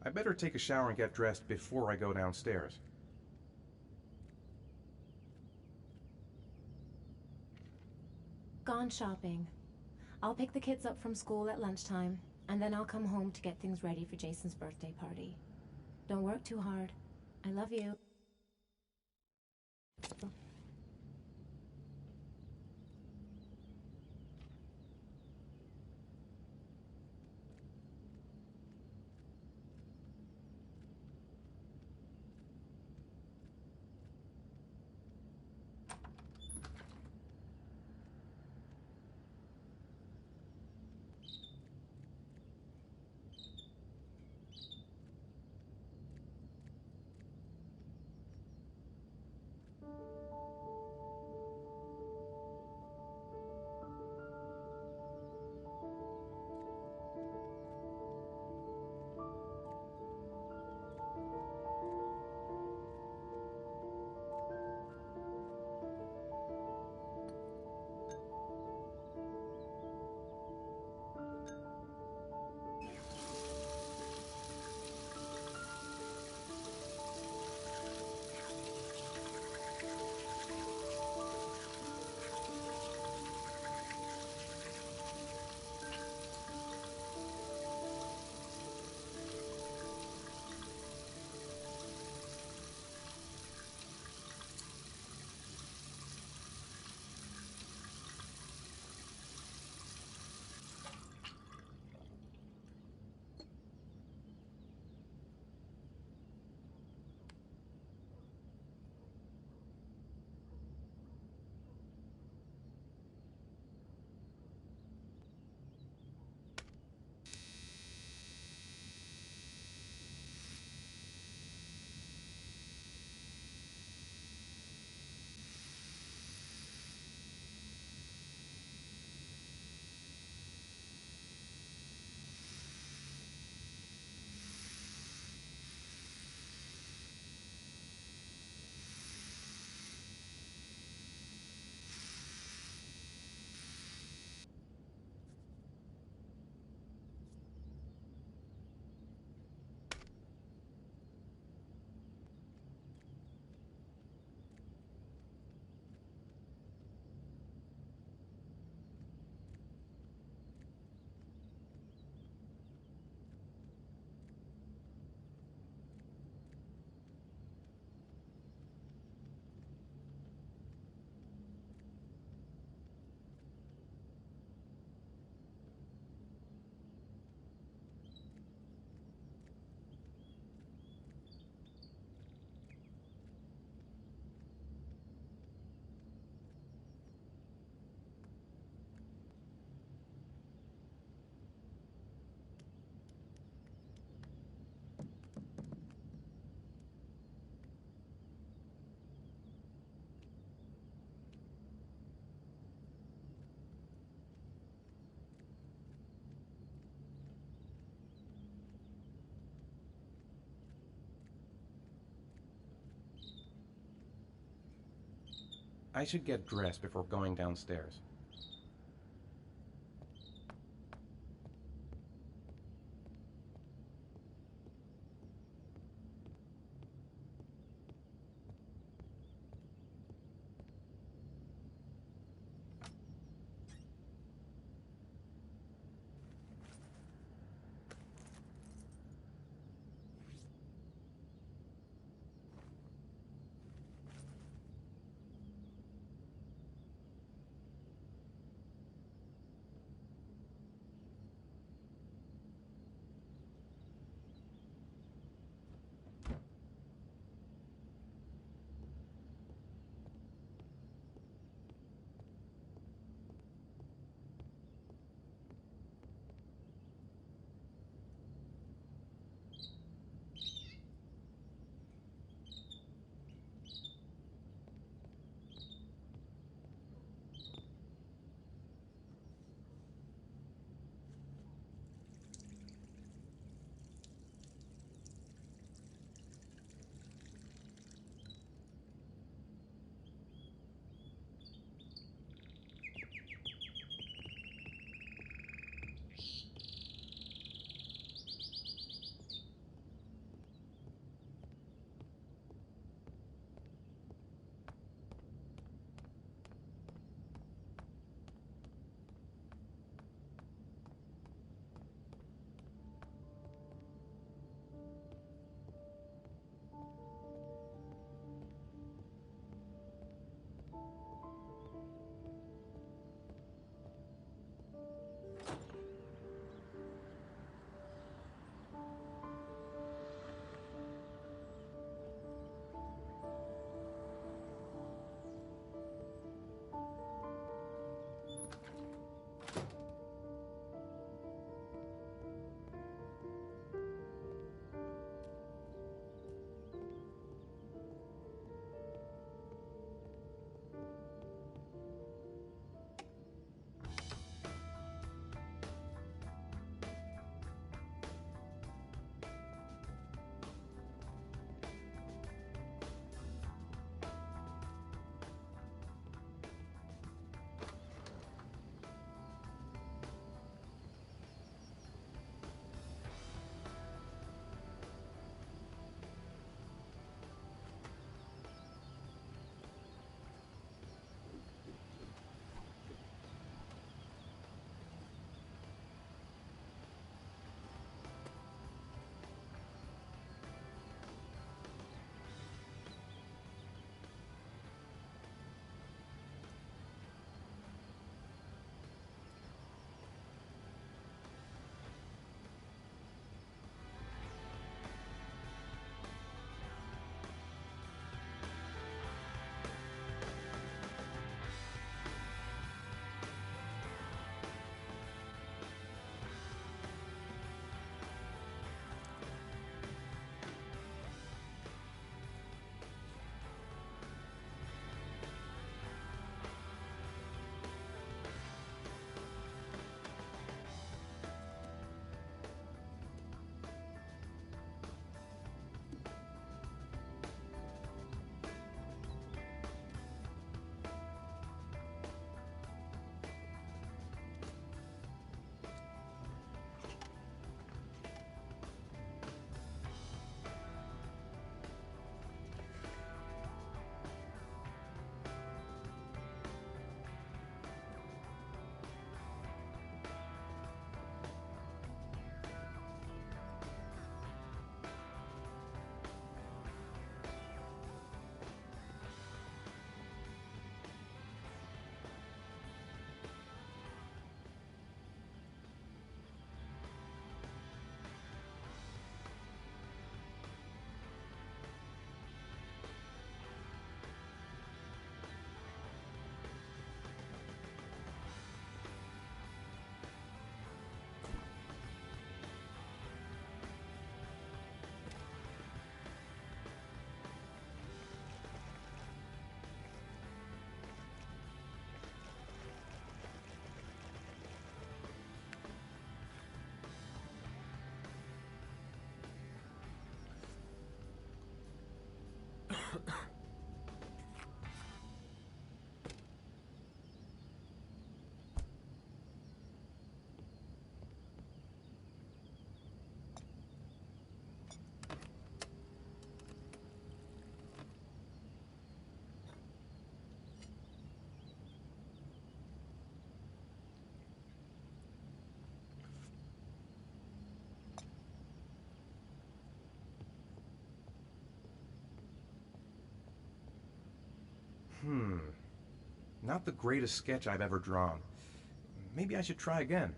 I better take a shower and get dressed before I go downstairs. Gone shopping. I'll pick the kids up from school at lunchtime, and then I'll come home to get things ready for Jason's birthday party. Don't work too hard. I love you. I should get dressed before going downstairs. Hmm. Not the greatest sketch I've ever drawn. Maybe I should try again.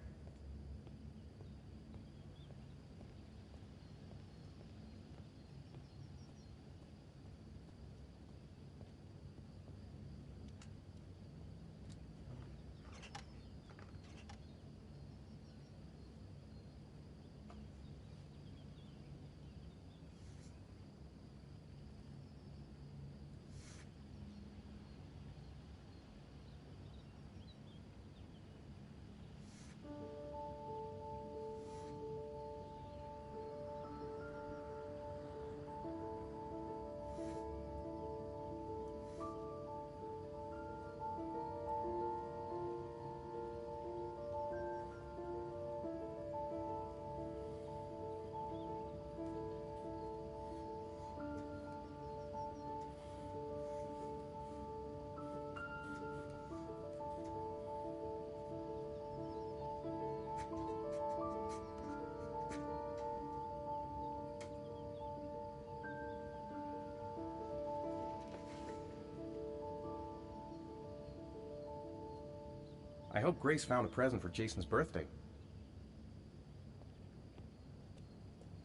I hope Grace found a present for Jason's birthday.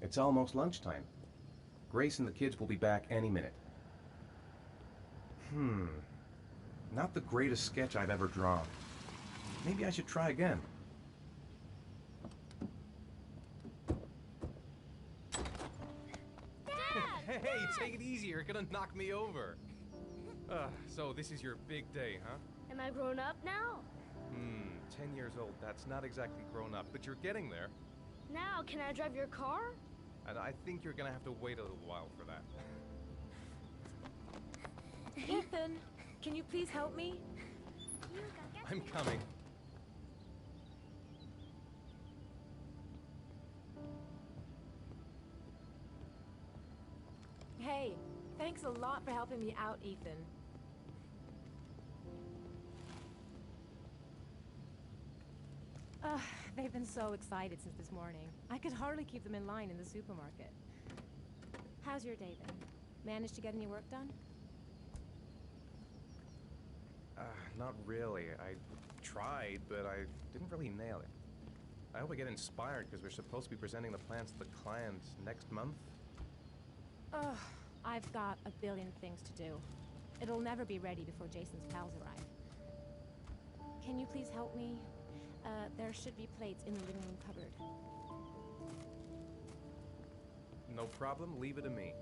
It's almost lunchtime. Grace and the kids will be back any minute. Not the greatest sketch I've ever drawn. Maybe I should try again. Hey, take it easy. You're gonna knock me over. So this is your big day, huh? Am I grown up now? 10 years old. That's not exactly grown up, but you're getting there. Now, can I drive your car? And I think you're gonna have to wait a little while for that. Ethan, can you please help me? I'm coming. Hey, thanks a lot for helping me out, Ethan. They've been so excited since this morning. I could hardly keep them in line in the supermarket. How's your day been? Managed to get any work done? Not really. I tried, but I didn't really nail it. I hope I get inspired because we're supposed to be presenting the plans to the client next month. Ugh, I've got a billion things to do. It'll never be ready before Jason's pals arrive. Can you please help me? There should be plates in the living room cupboard. No problem. Leave it to me.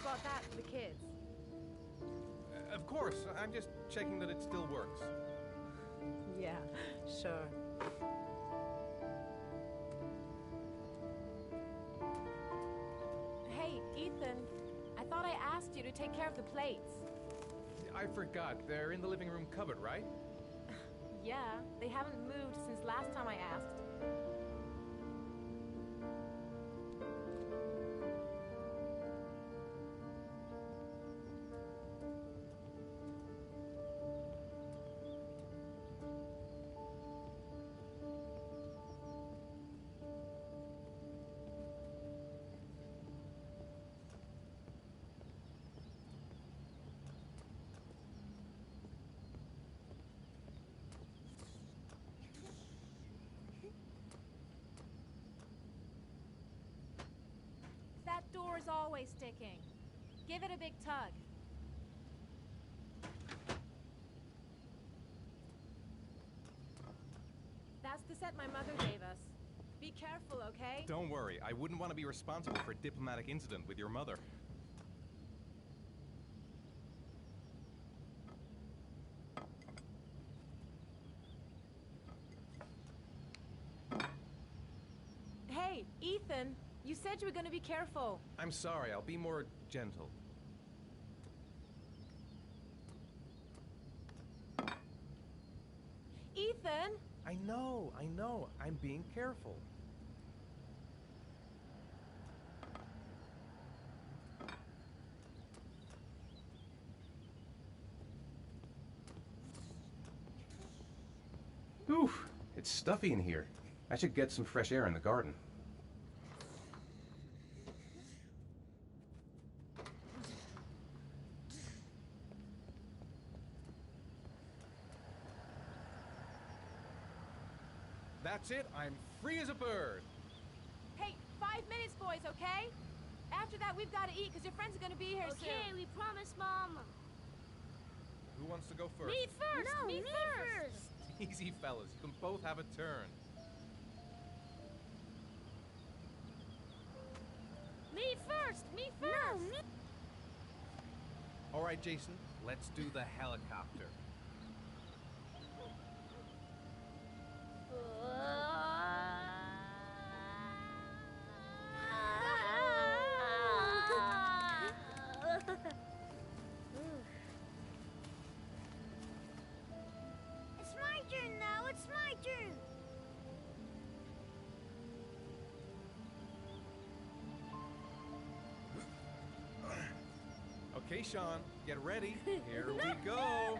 Bought that for the kids. Of course. I'm just checking that it still works. Yeah, sure. Hey, Ethan. I thought I asked you to take care of the plates. I forgot. They're in the living room cupboard, right? Yeah, they haven't moved since last time I asked. That door is always sticking. Give it a big tug. That's the set my mother gave us. Be careful, okay? Don't worry. I wouldn't want to be responsible for a diplomatic incident with your mother. Hey, Ethan, you said you were going to be careful. I'm sorry. I'll be more gentle. Ethan! Ethan! I know. I'm being careful. Whew, it's stuffy in here. I should get some fresh air in the garden. That's it. I'm free as a bird. Hey, 5 minutes, boys, okay? After that, we've got to eat, because your friends are going to be here soon. Okay, we promise, Mom. Who wants to go first? Me first! No, me me first! Easy, fellas. You can both have a turn. Me first! Me first! No, me... All right, Jason. Let's do the helicopter. It's my turn now! It's my turn! Okay, Sean. Get ready. Here we go.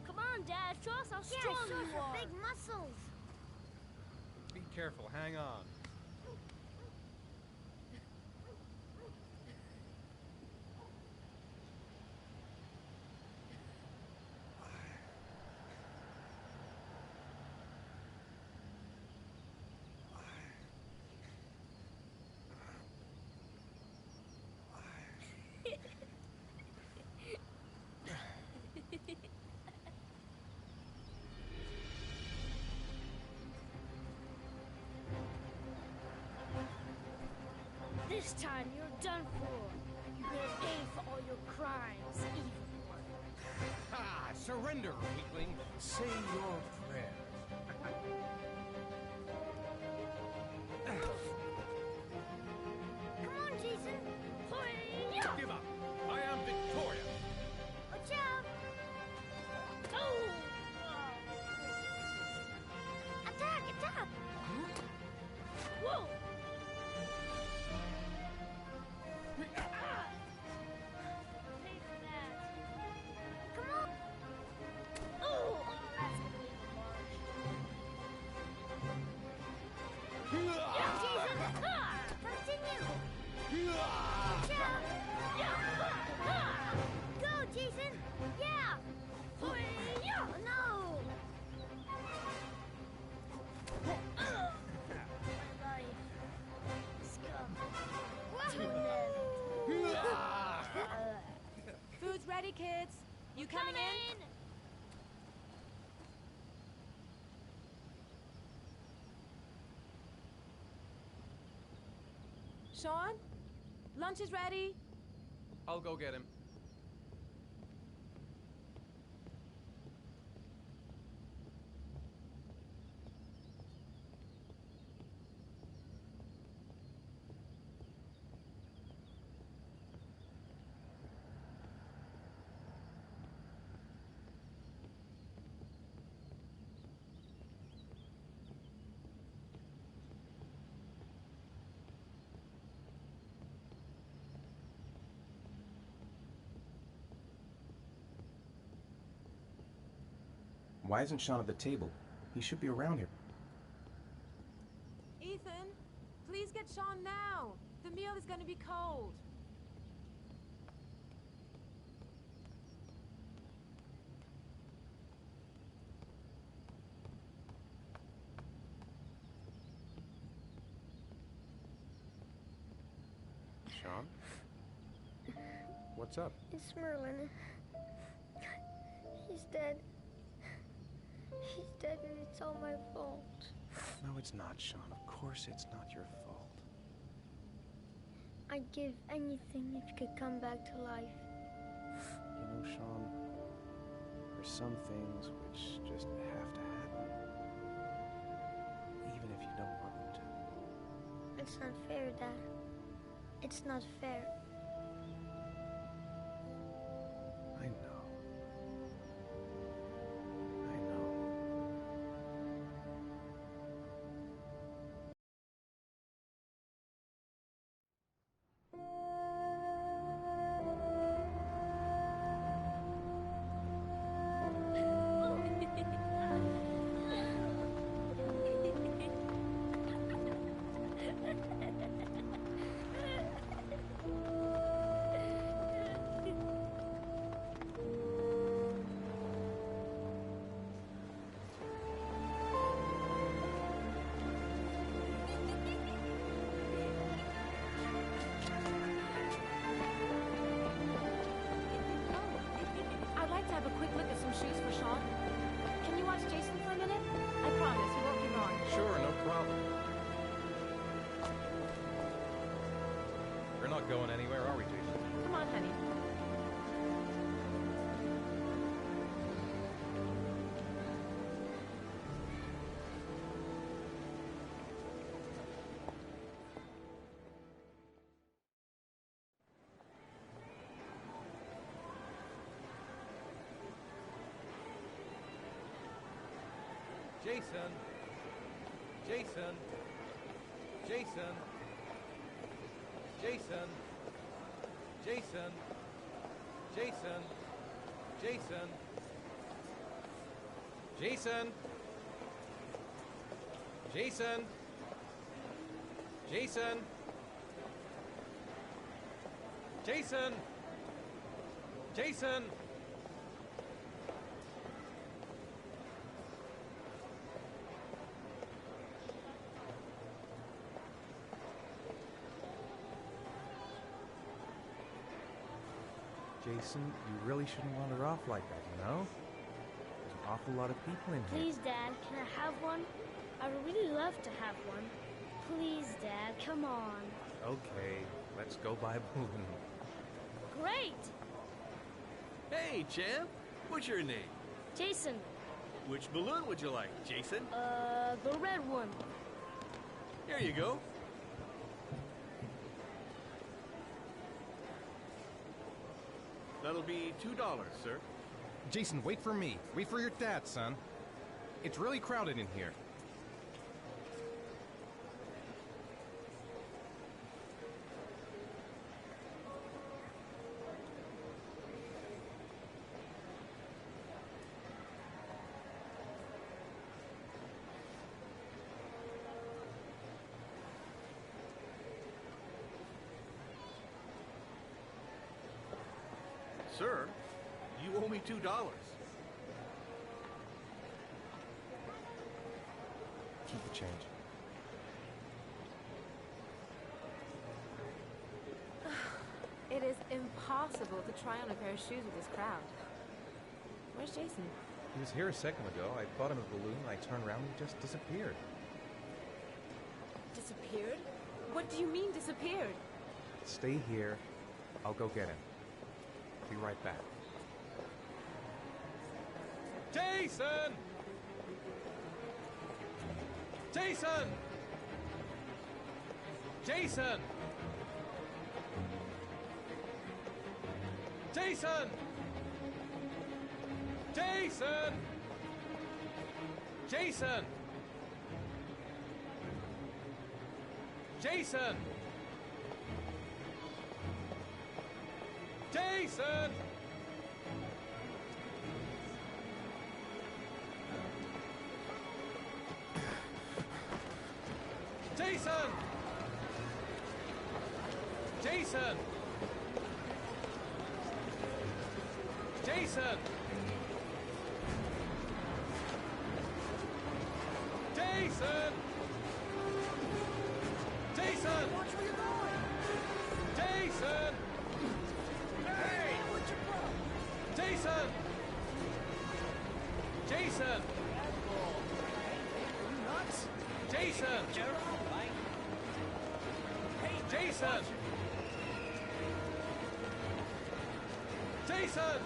Come on, Dad. Show us how strong you are. Big muscles. Be careful. Hang on. This time you're done for. You're gonna pay for all your crimes, evil one. Ha! Surrender, weakling. Say your prayers. Come on, Jason. Hi-ya! Give up. I am victorious. Watch out! Oh! Attack! Attack! Whoa! Pay for that. Come on! Oh! That's gonna leave a mark. Yeah, Jason! Continue! Watch out! Go, Jason! Yeah! Yeah! No! My life. Scum. To an end. Food's ready, kids. You coming in? Sean? Lunch is ready. I'll go get him. Why isn't Sean at the table? He should be around here. Ethan, please get Sean now. The meal is going to be cold. Sean? What's up? It's Merlin. He's dead. He's dead and it's all my fault. No, it's not, Sean. Of course it's not your fault. I'd give anything if you could come back to life. You know, Sean, are some things which just have to happen, even if you don't want them to. It's not fair, Dad. It's not fair. I know. I know. I'd like to have a quick look at some shoes for Sean. Can you watch Jason for a minute? I promise, you won't be wrong. Sure, no problem. We're not going anywhere, are we, Jason? Come on, honey. Jason! Jason! Jason! Jason! Jason! Jason! Jason! Jason! Jason! Jason! Jason! Jason! Jason, you really shouldn't wander off like that, you know? There's an awful lot of people in here. Please, Dad, can I have one? I would really love to have one. Please, Dad, come on. Okay, let's go buy a balloon. Great! Hey, champ. What's your name? Jason, Which balloon would you like, Jason? the red one. Here you go. That'll be $2, sir. Jason, wait for me. Wait for your dad, son. It's really crowded in here. Sir, you owe me $2. Keep the change. It is impossible to try on a pair of shoes with this crowd. Where's Jason? He was here a second ago. I bought him a balloon, I turned around and he just disappeared. Disappeared? What do you mean disappeared? Stay here. I'll go get him. Be right back. Jason! Jason! Jason! Jason! Jason! Jason! Jason! Jason! Jason! Jason! Jason! Jason! Jason! Watch where you're going! Jason! Hey! What's your problem? Jason! Jason! Are you nuts? Jason! Careful, Mike. Hey, Jason! Jason!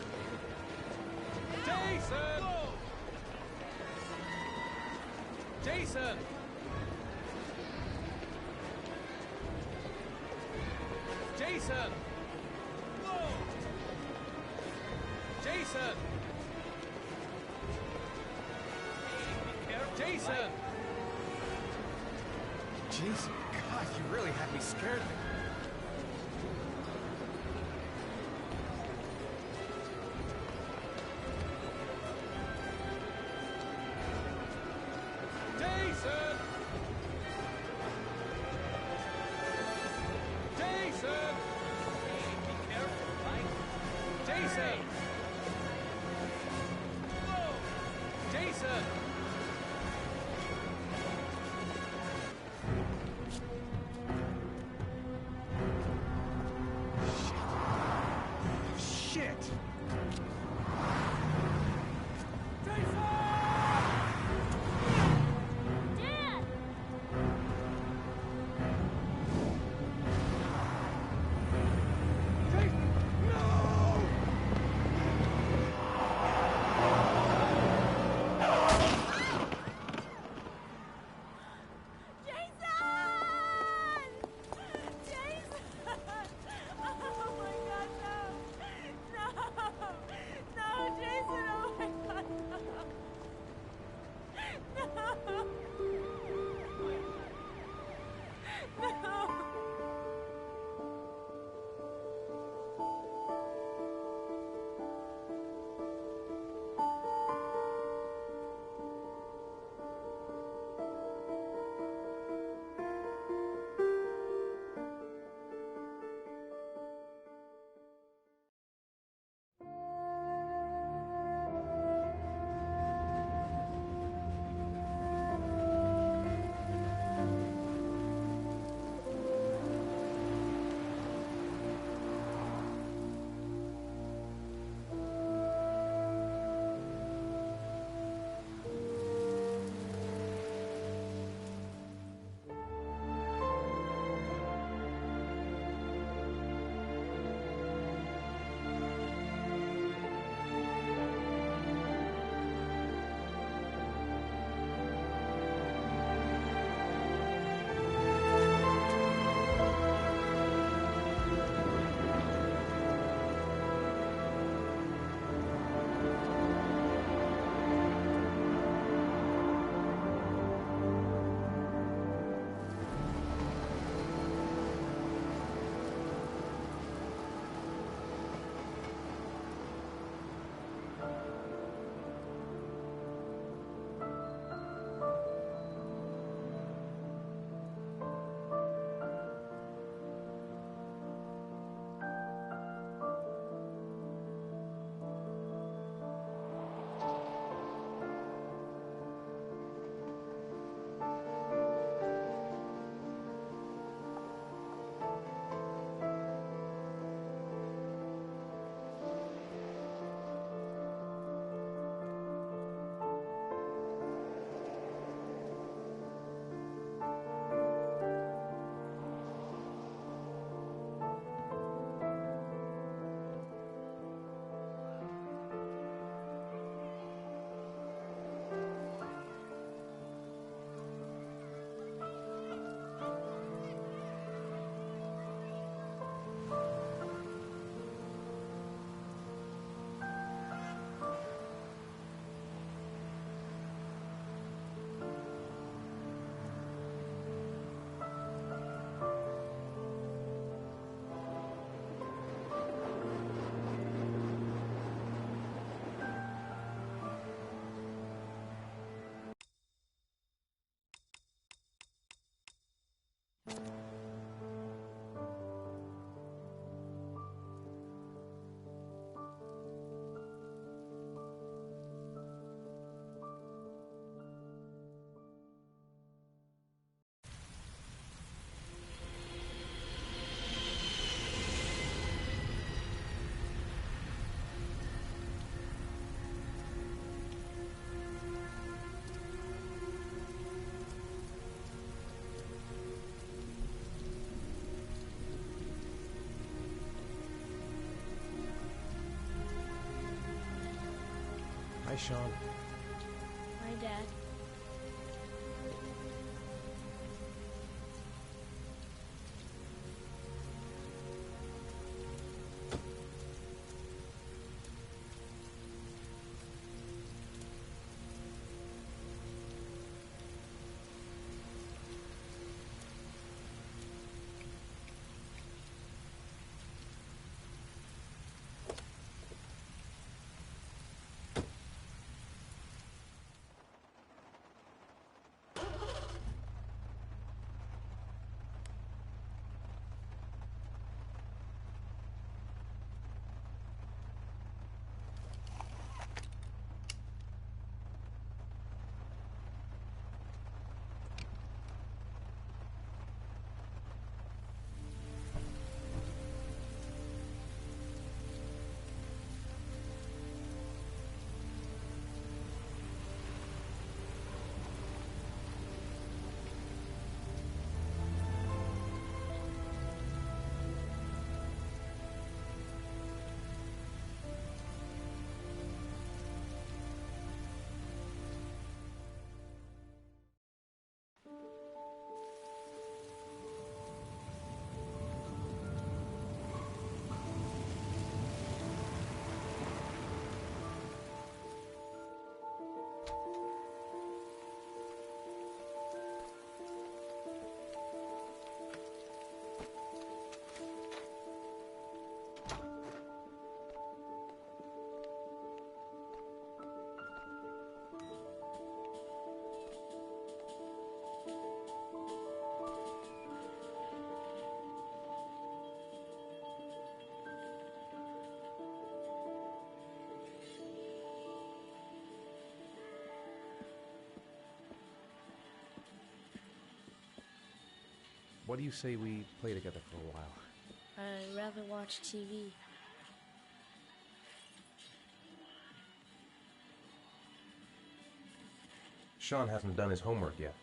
Jason! Jason! Jason! Whoa! Jason! Jason! Jason, God, you really had me scared there. Jason! Jason! Hey, be careful, right? Jason! Whoa! Jason! Shit! Dad! No! Sean. My dad. What do you say we play together for a while? I'd rather watch TV. Sean hasn't done his homework yet.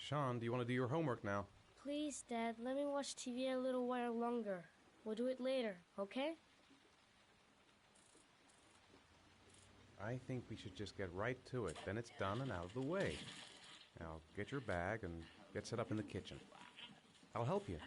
Sean, do you want to do your homework now? Please, Dad, let me watch TV a little while longer. We'll do it later, okay? I think we should just get right to it. Then it's done and out of the way. Now, get your bag and get set up in the kitchen. I'll help you.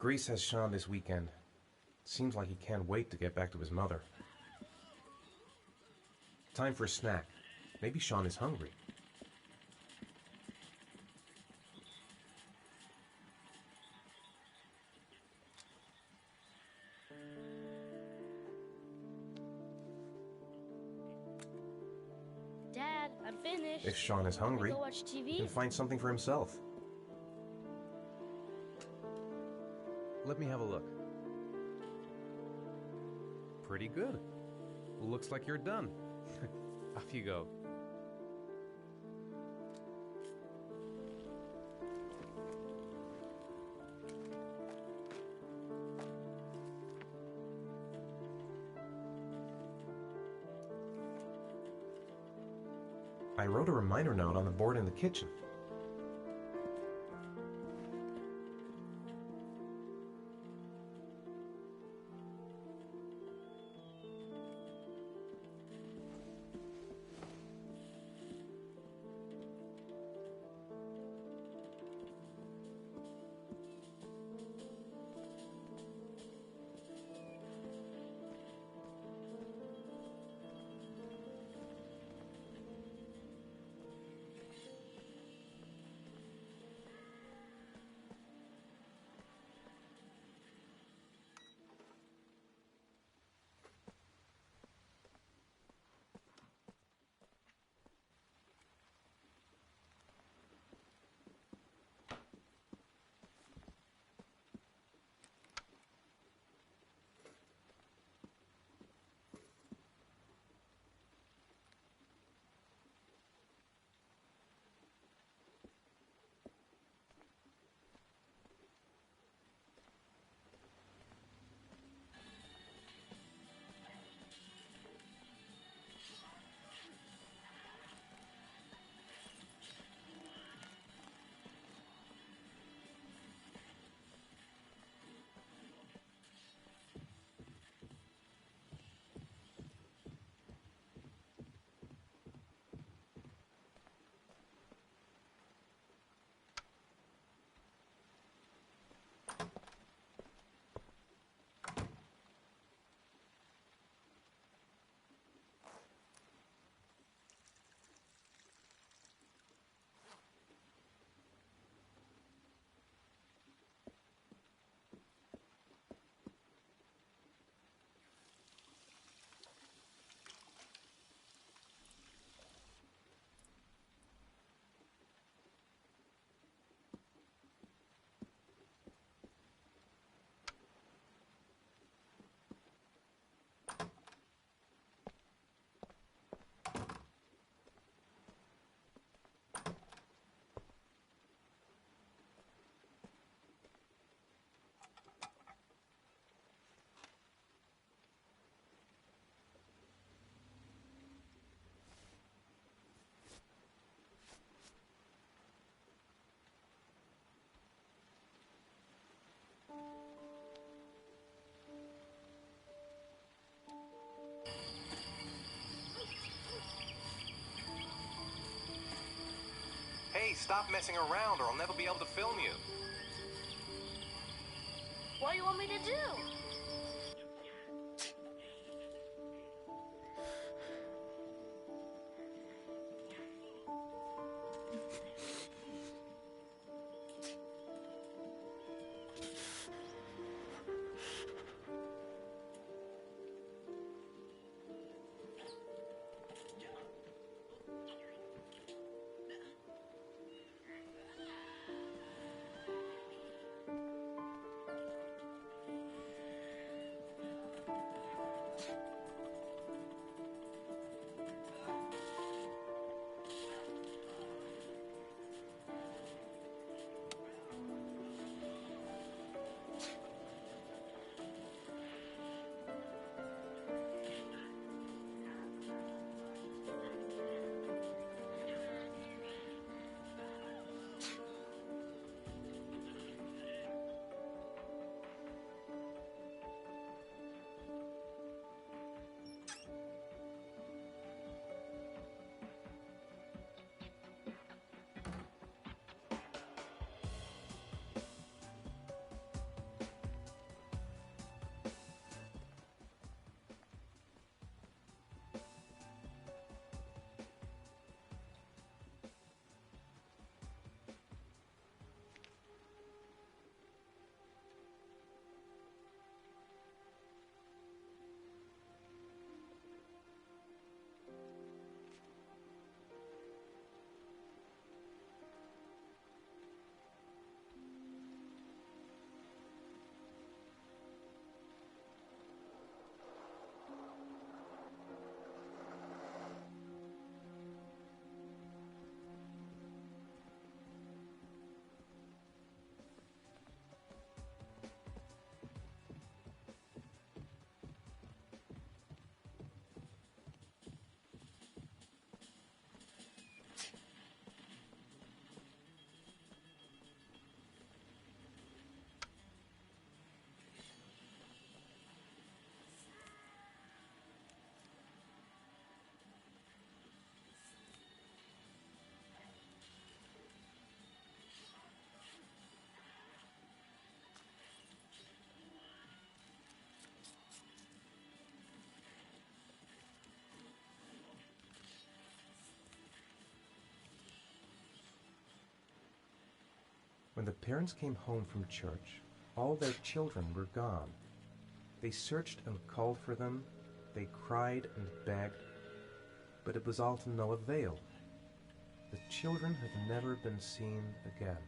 Grease has Sean this weekend. Seems like he can't wait to get back to his mother. Time for a snack. Maybe Sean is hungry. finished. If Sean is Wanna hungry, go watch he TV? can find something for himself. Let me have a look. Pretty good. Looks like you're done. Off you go. I wrote a reminder note on the board in the kitchen. Hey, stop messing around or I'll never be able to film you. What do you want me to do? When the parents came home from church, all their children were gone. They searched and called for them, they cried and begged, but it was all to no avail. The children have never been seen again.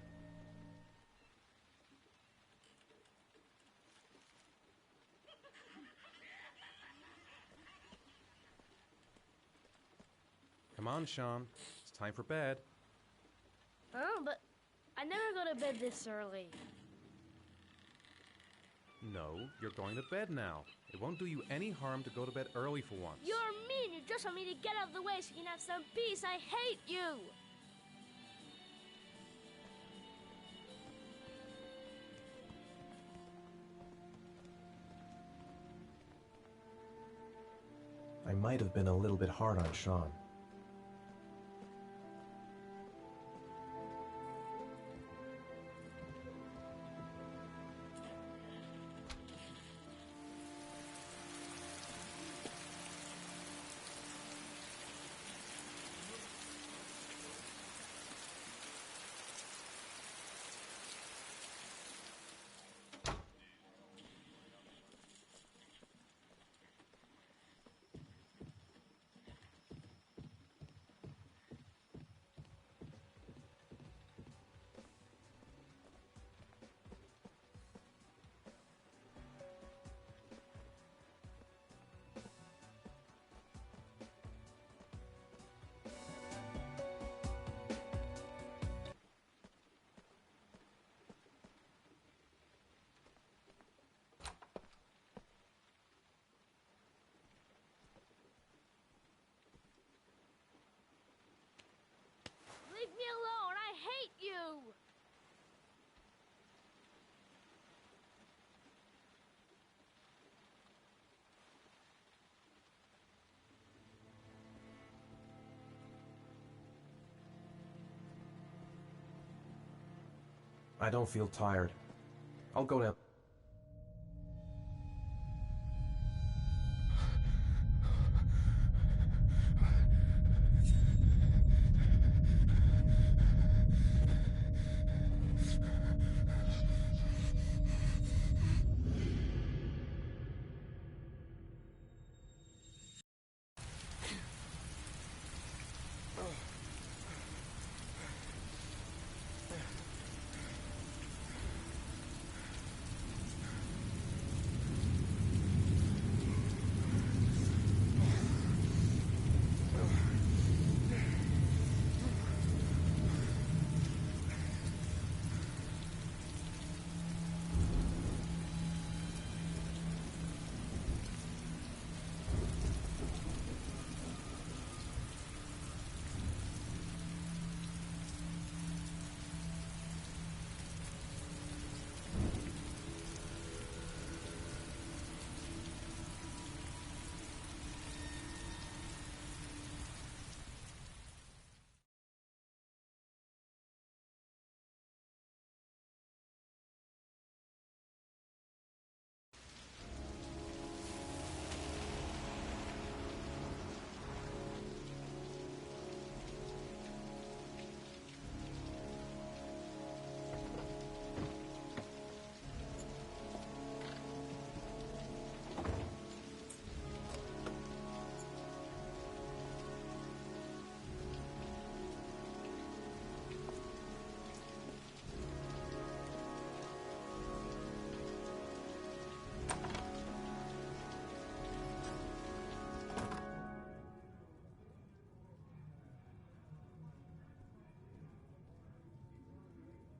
Come on, Sean. It's time for bed. Oh, but I never go to bed this early. No, you're going to bed now. It won't do you any harm to go to bed early for once. You're mean. You just want me to get out of the way so you can have some peace. I hate you. I might have been a little bit hard on Sean. Leave me alone. I hate you. I don't feel tired. I'll go down.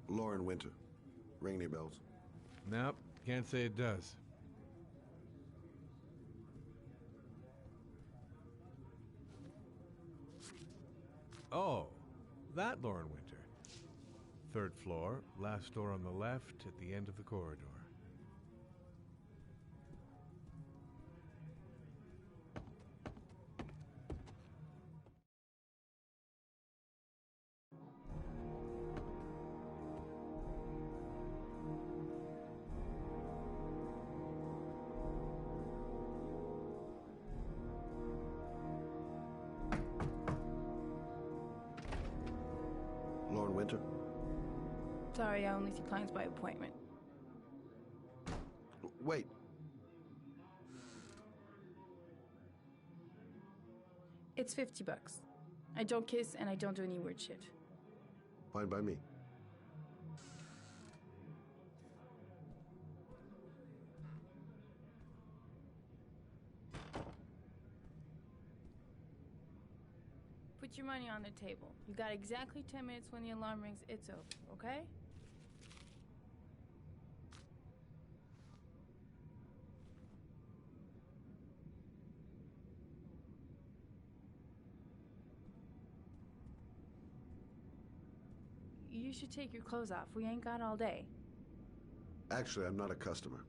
Lauren Winter. Ring any bells? Nope, can't say it does. Oh, that Lauren Winter. Third floor, last door on the left at the end of the corridor. Lauren Winter? Sorry, I only see clients by appointment. Wait. It's $50. I don't kiss and I don't do any weird shit. Fine by me. Put your money on the table. You got exactly 10 minutes when the alarm rings. It's over, okay? You should take your clothes off. We ain't got all day. Actually, I'm not a customer.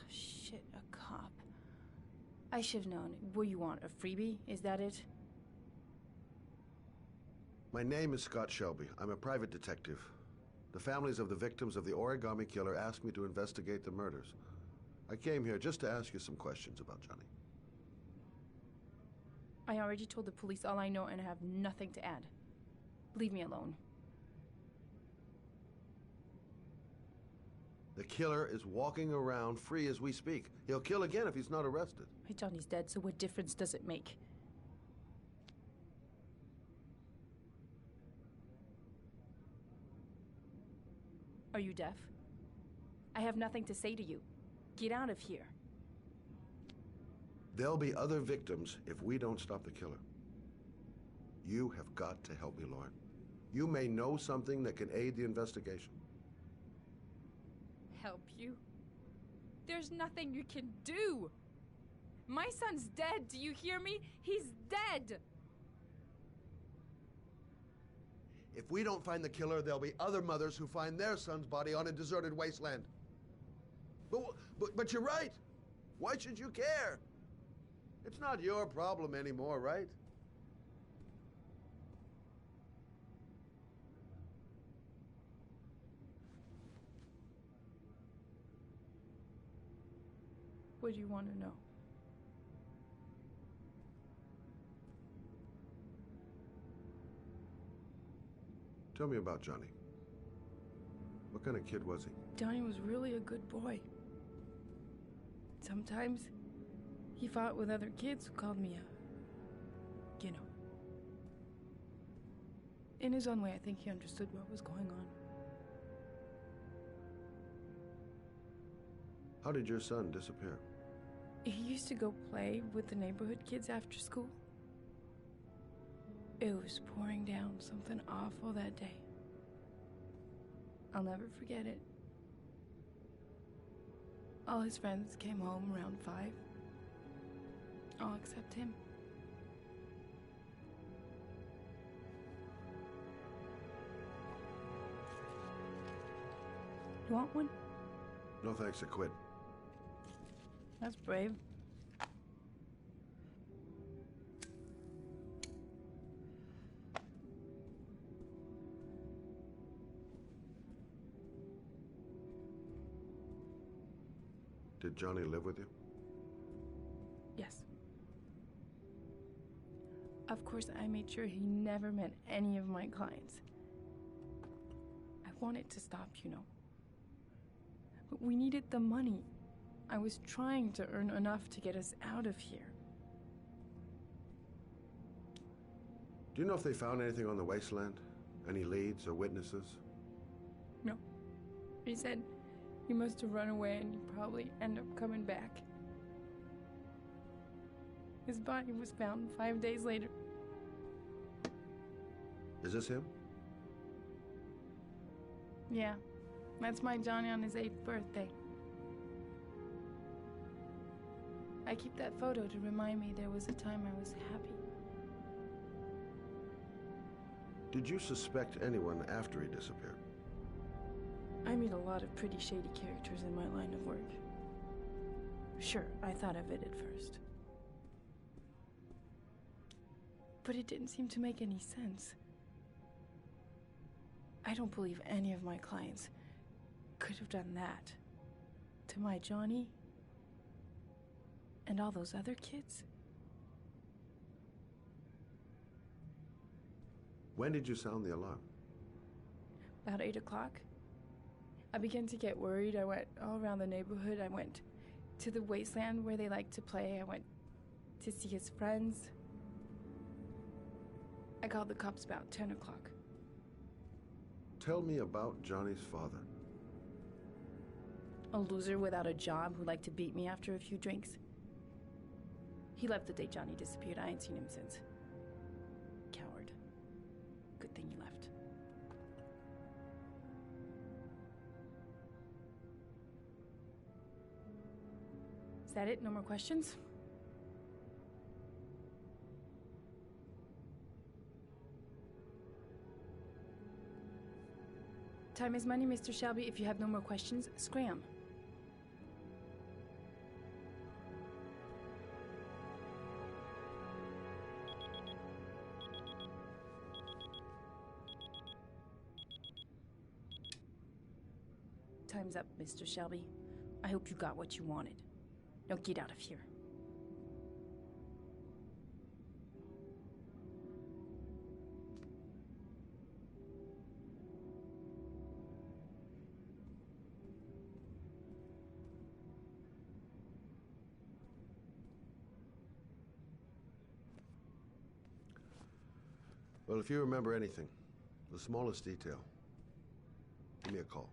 Shit, a cop. I should've known. What do you want, a freebie? Is that it? My name is Scott Shelby. I'm a private detective. The families of the victims of the origami killer asked me to investigate the murders. I came here just to ask you some questions about Johnny. I already told the police all I know and have nothing to add. Leave me alone. The killer is walking around free as we speak. He'll kill again if he's not arrested. My Johnny's dead, so what difference does it make? Are you deaf? I have nothing to say to you. Get out of here. There'll be other victims if we don't stop the killer. You have got to help me, Lauren. You may know something that can aid the investigation. Help you? There's nothing you can do. My son's dead. Do you hear me? He's dead. If we don't find the killer, there'll be other mothers who find their son's body on a deserted wasteland. But you're right. Why should you care? It's not your problem anymore, right? What do you want to know? Tell me about Johnny. What kind of kid was he? Johnny was really a good boy. Sometimes he fought with other kids who called me a, you know. In his own way, I think he understood what was going on. How did your son disappear? He used to go play with the neighborhood kids after school. It was pouring down something awful that day. I'll never forget it. All his friends came home around 5. All except him. You want one? No thanks, I quit. That's brave. Did Johnny live with you? Yes. Of course, I made sure he never met any of my clients. I wanted to stop, you know. But we needed the money. I was trying to earn enough to get us out of here. Do you know if they found anything on the wasteland? Any leads or witnesses? No. He said he must have run away and he'd probably end up coming back. His body was found 5 days later. Is this him? Yeah, that's my Johnny on his 8th birthday. I keep that photo to remind me there was a time I was happy. Did you suspect anyone after he disappeared? I meet a lot of pretty shady characters in my line of work. Sure, I thought of it at first. But it didn't seem to make any sense. I don't believe any of my clients could have done that to my Johnny and all those other kids. When did you sound the alarm? About 8 o'clock. I began to get worried. I went all around the neighborhood. I went to the wasteland where they like to play. I went to see his friends. I called the cops about 10 o'clock. Tell me about Johnny's father. A loser without a job who liked to beat me after a few drinks. He left the day Johnny disappeared. I ain't seen him since. Coward. Good thing he left. Is that it? No more questions? Time is money, Mr. Shelby. If you have no more questions, scram. Time's up, Mr. Shelby. I hope you got what you wanted. Now get out of here. Well, if you remember anything, the smallest detail, give me a call.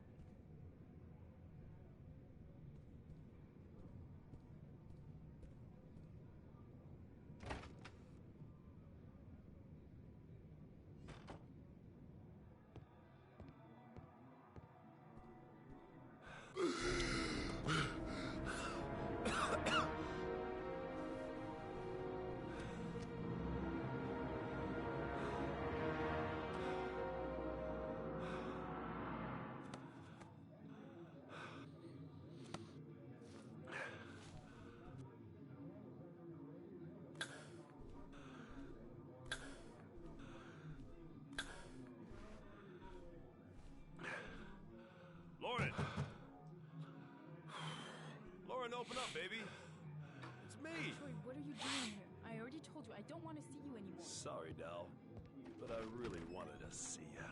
Lauren, open up, baby. It's me. Troy, what are you doing here? I already told you I don't want to see you anymore. Sorry, Dal, but I really wanted to see ya.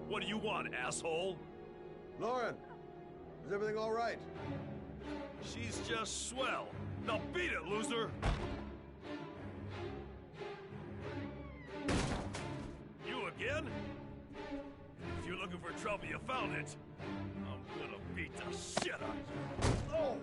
What do you want, asshole? Lauren, is everything all right? She's just swell. Now beat it, loser! You again? If you're looking for trouble, you found it. I'm gonna beat the shit out of you. Oh!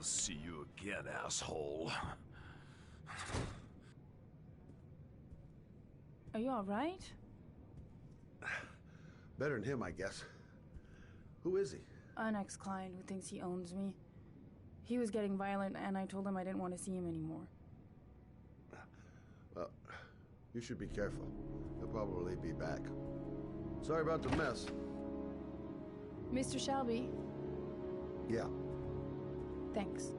See you again, asshole. Are you all right? Better than him, I guess. Who is he? An ex-client who thinks he owns me. He was getting violent, and I told him I didn't want to see him anymore. Well, you should be careful. He'll probably be back. Sorry about the mess. Mr. Shelby? Yeah. Thanks.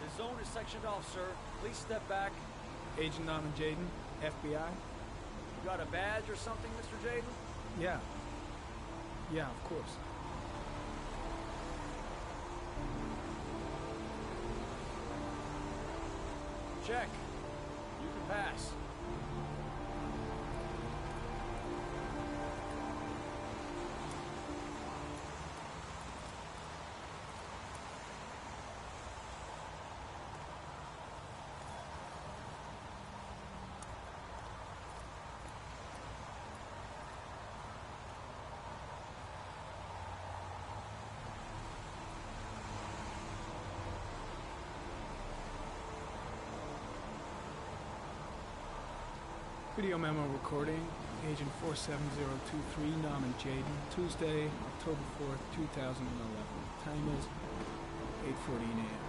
The zone is sectioned off, sir. Please step back. Agent Norman Jaden, FBI? You got a badge or something, Mr. Jaden? Yeah. Yeah, of course. Check. You can pass. Video memo recording, Agent 47023, Norman Jaden, Tuesday, October 4th, 2011. Time is 8:14 a.m.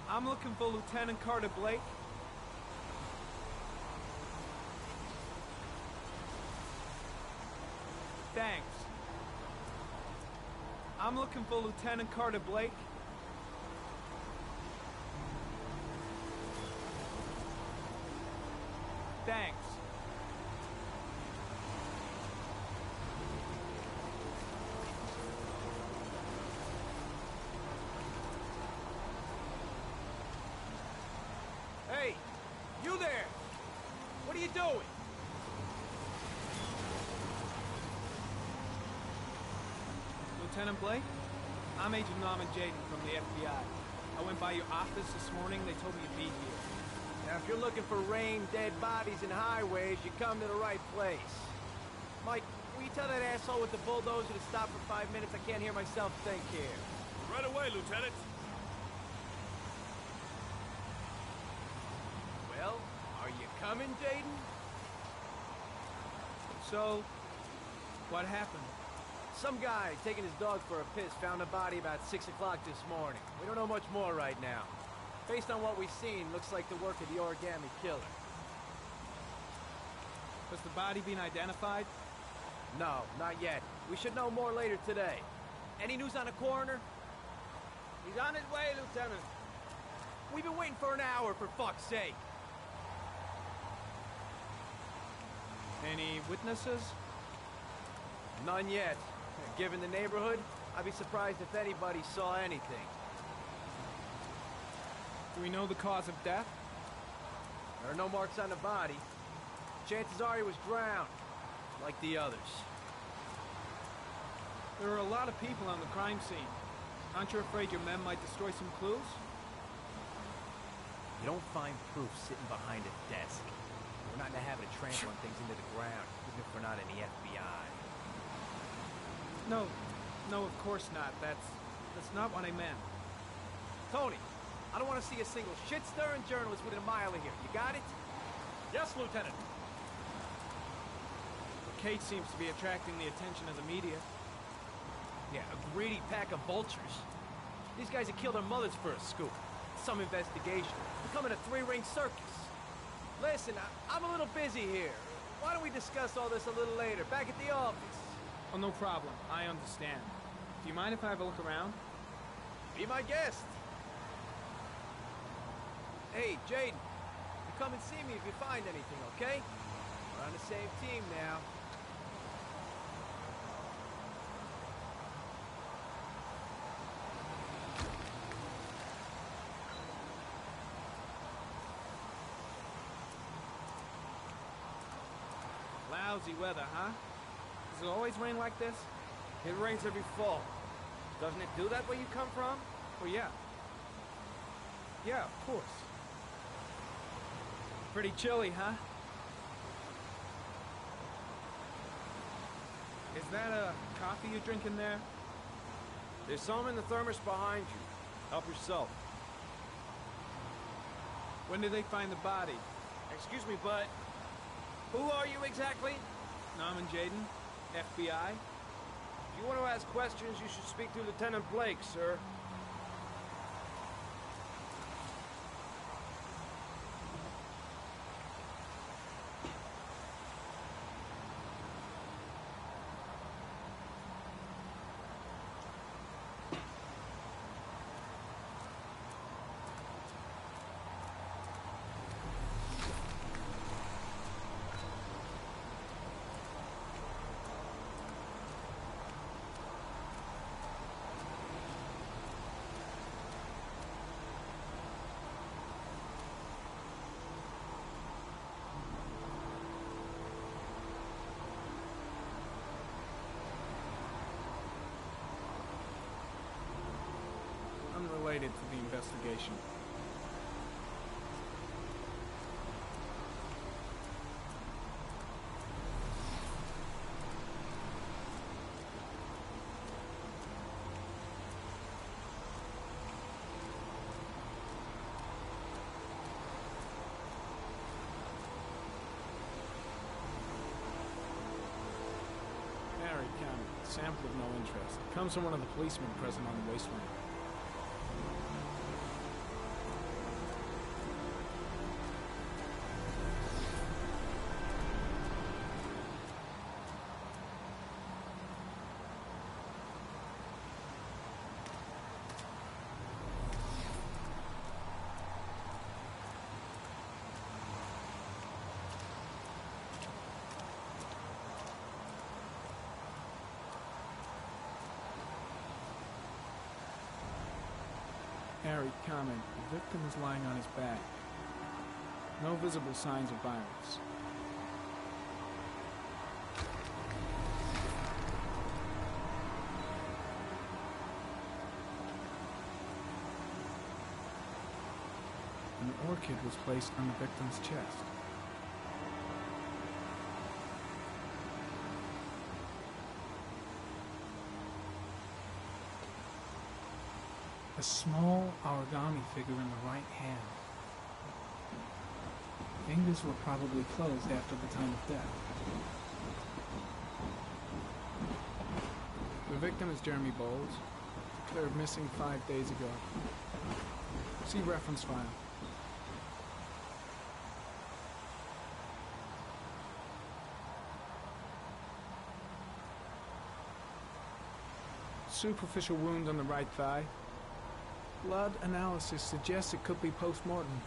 I'm looking for Lieutenant Carter Blake. Thanks. I'm looking for Lieutenant Carter Blake. Thanks. Hey, you there! What are you doing? Lieutenant Blake? I'm Agent Norman Jaden from the FBI. I went by your office this morning. They told me you'd be here. Now, if you're looking for rain, dead bodies, and highways, you come to the right place. Mike, will you tell that asshole with the bulldozer to stop for 5 minutes? I can't hear myself think here. Right away, Lieutenant. Well, are you coming, Jaden? So, what happened? Some guy taking his dog for a piss found a body about 6 o'clock this morning. We don't know much more right now. Based on what we've seen, looks like the work of the origami killer. Has the body been identified? No, not yet. We should know more later today. Any news on the coroner? He's on his way, Lieutenant. We've been waiting for an hour, for fuck's sake. Any witnesses? None yet. Given the neighborhood, I'd be surprised if anybody saw anything. Do we know the cause of death? There are no marks on the body. Chances are he was drowned, like the others. There are a lot of people on the crime scene. Aren't you afraid your men might destroy some clues? You don't find proof sitting behind a desk. We're not in the habit of trampling things into the ground, even if we're not in the FBI. No, of course not. That's not what I meant. Tony, I don't want to see a single shit-stirring journalist within a mile of here. You got it? Yes, Lieutenant. Kate seems to be attracting the attention of the media. Yeah, a greedy pack of vultures. These guys have killed their mothers for a scoop. Some investigation. Becoming a three-ring circus. Listen, I'm a little busy here. Why don't we discuss all this a little later, back at the office? Oh, no problem. I understand. Do you mind if I have a look around? Be my guest. Hey, Jaden, you come and see me if you find anything, okay? We're on the same team now. Lousy weather, huh? Does it always rain like this? It rains every fall. Doesn't it do that where you come from? Oh, yeah. Yeah, of course. Pretty chilly, huh? Is that a coffee you're drinking there? There's some in the thermos behind you. Help yourself. When did they find the body? Excuse me, but who are you exactly? Norman Jaden, FBI. If you want to ask questions, you should speak to Lieutenant Blake, sir. Unrelated to the investigation. Harry County. Sample of no interest. Comes from one of the policemen present on the wasteland. Harry, comment. The victim is lying on his back. No visible signs of violence. An orchid was placed on the victim's chest. A small origami figure in the right hand. Fingers were probably closed after the time of death. The victim is Jeremy Bowles, declared missing 5 days ago. See reference file. Superficial wound on the right thigh. Blood analysis suggests it could be post-mortem.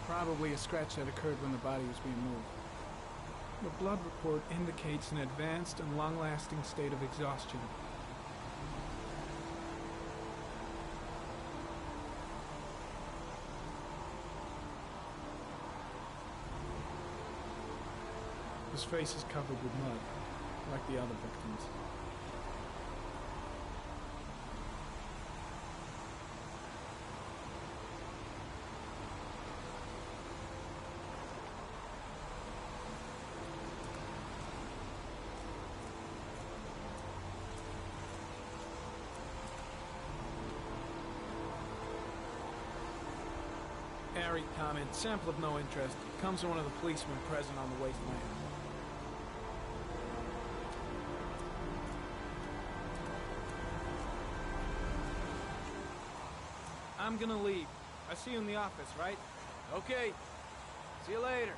Probably a scratch that occurred when the body was being moved. The blood report indicates an advanced and long-lasting state of exhaustion. His face is covered with mud, like the other victims. Married comment, sample of no interest. Comes from one of the policemen present on the wasteland. I'm gonna leave. I see you in the office, right? Okay. See you later.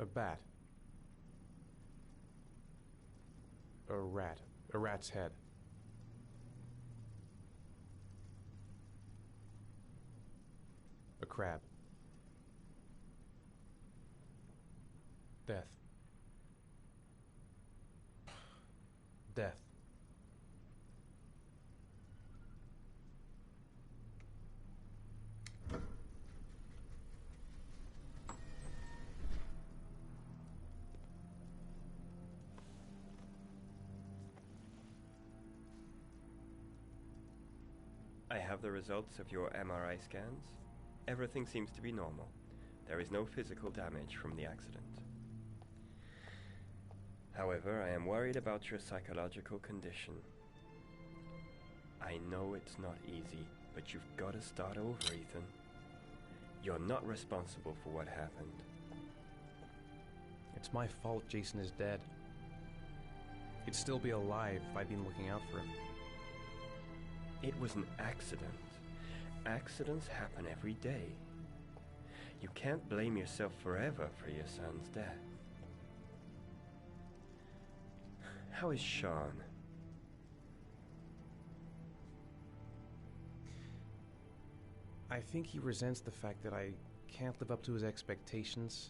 A bat. A rat. A rat's head. A crab. Death. Death. I have the results of your MRI scans. Everything seems to be normal. There is no physical damage from the accident. However, I am worried about your psychological condition. I know it's not easy, but you've got to start over, Ethan. You're not responsible for what happened. It's my fault Jason is dead. He'd still be alive if I'd been looking out for him. It was an accident. Accidents happen every day. You can't blame yourself forever for your son's death. How is Sean? I think he resents the fact that I can't live up to his expectations.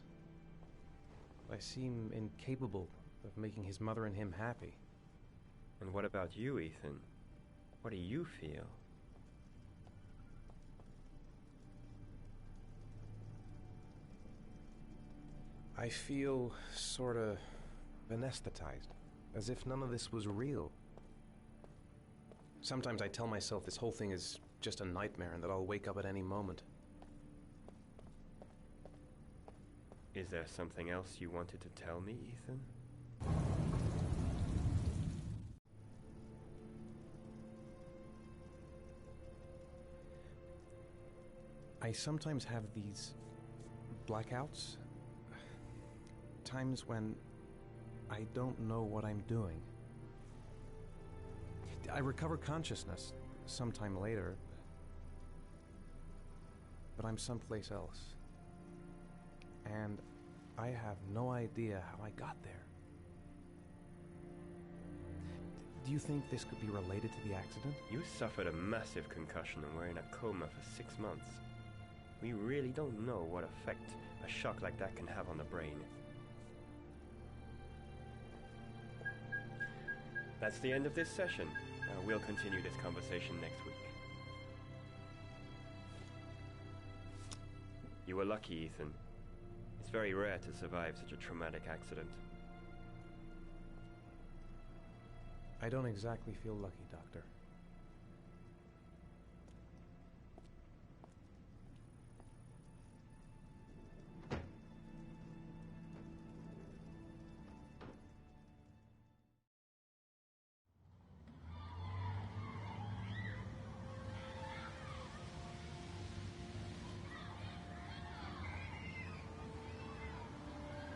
I seem incapable of making his mother and him happy. And what about you, Ethan? What do you feel? I feel sort of anesthetized, as if none of this was real. Sometimes I tell myself this whole thing is just a nightmare and that I'll wake up at any moment. Is there something else you wanted to tell me, Ethan? I sometimes have these blackouts. Times when I don't know what I'm doing. I recover consciousness sometime later, but I'm someplace else. And I have no idea how I got there. Do you think this could be related to the accident? You suffered a massive concussion and were in a coma for 6 months. We really don't know what effect a shock like that can have on the brain. That's the end of this session. We'll continue this conversation next week. You were lucky, Ethan. It's very rare to survive such a traumatic accident. I I don't exactly feel lucky, Doctor.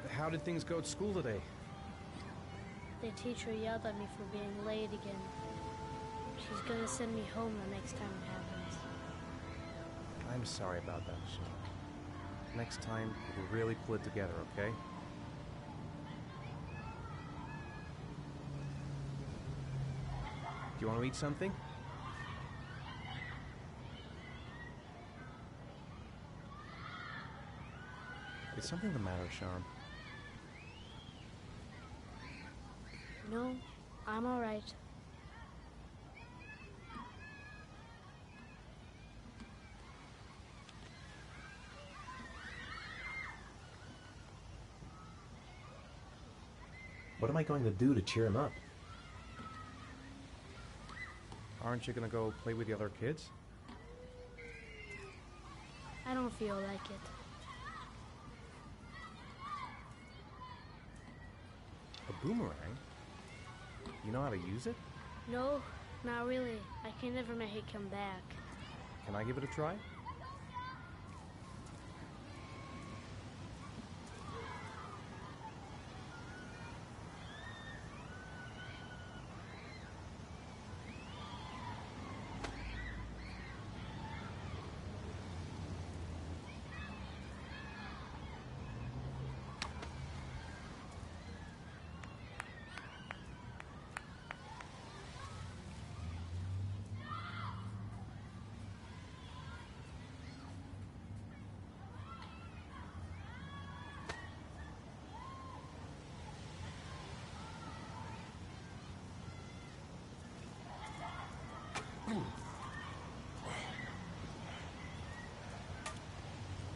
How did things go at school today? The teacher yelled at me for being late again. She's gonna send me home the next time it happens. I'm sorry about that, Sean. Next time, we'll really pull it together, okay? Do you want to eat something? Is something the matter, Sean? No, I'm alright. What am I going to do to cheer him up? Aren't you gonna go play with the other kids? I don't feel like it. A boomerang? You know how to use it? No, not really. I can never make it come back. Can I give it a try?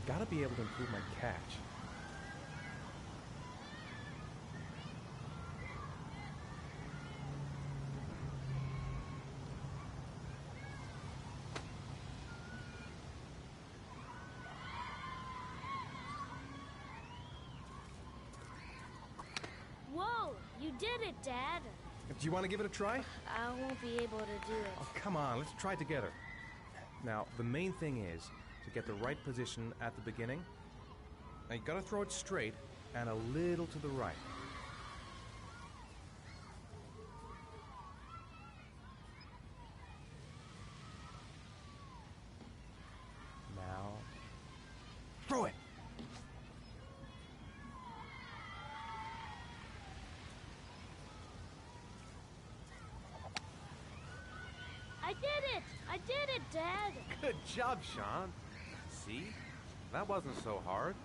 Gotta be able to improve my catch. Whoa! You did it, Dad! Do you want to give it a try? I won't be able to do it. Oh, come on, let's try it together. Now, the main thing is to get the right position at the beginning. Now, you gotta throw it straight and a little to the right. Now, throw it! I did it! I did it, Dad! Good job, Sean. See? That wasn't so hard.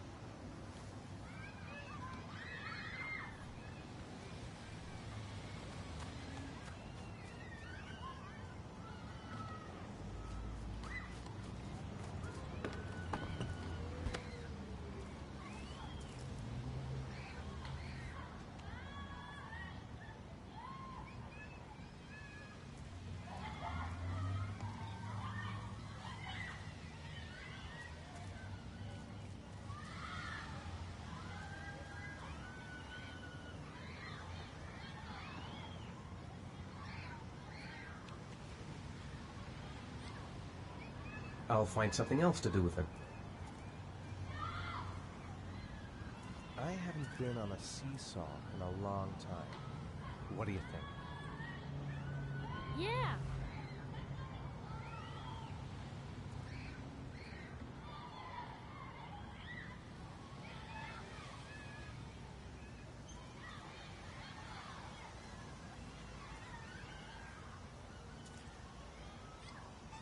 I'll find something else to do with him. I haven't been on a seesaw in a long time. What do you think? Yeah!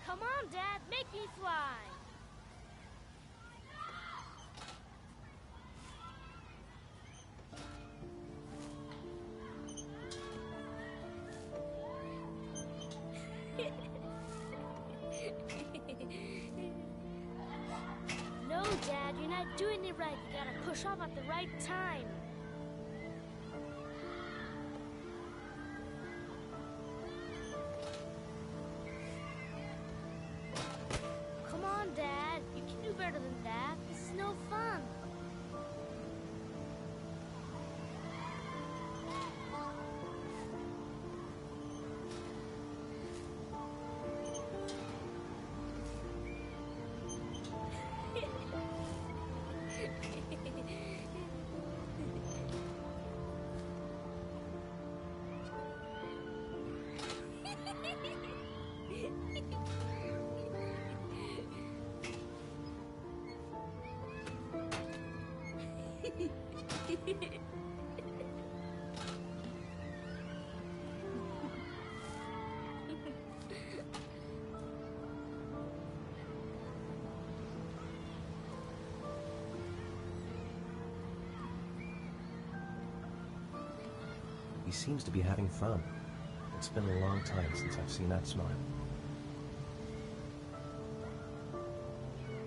Come on, Dad, make me fly! No, Dad, you're not doing it right. You gotta push off at the right time. He seems to be having fun. It's been a long time since I've seen that smile.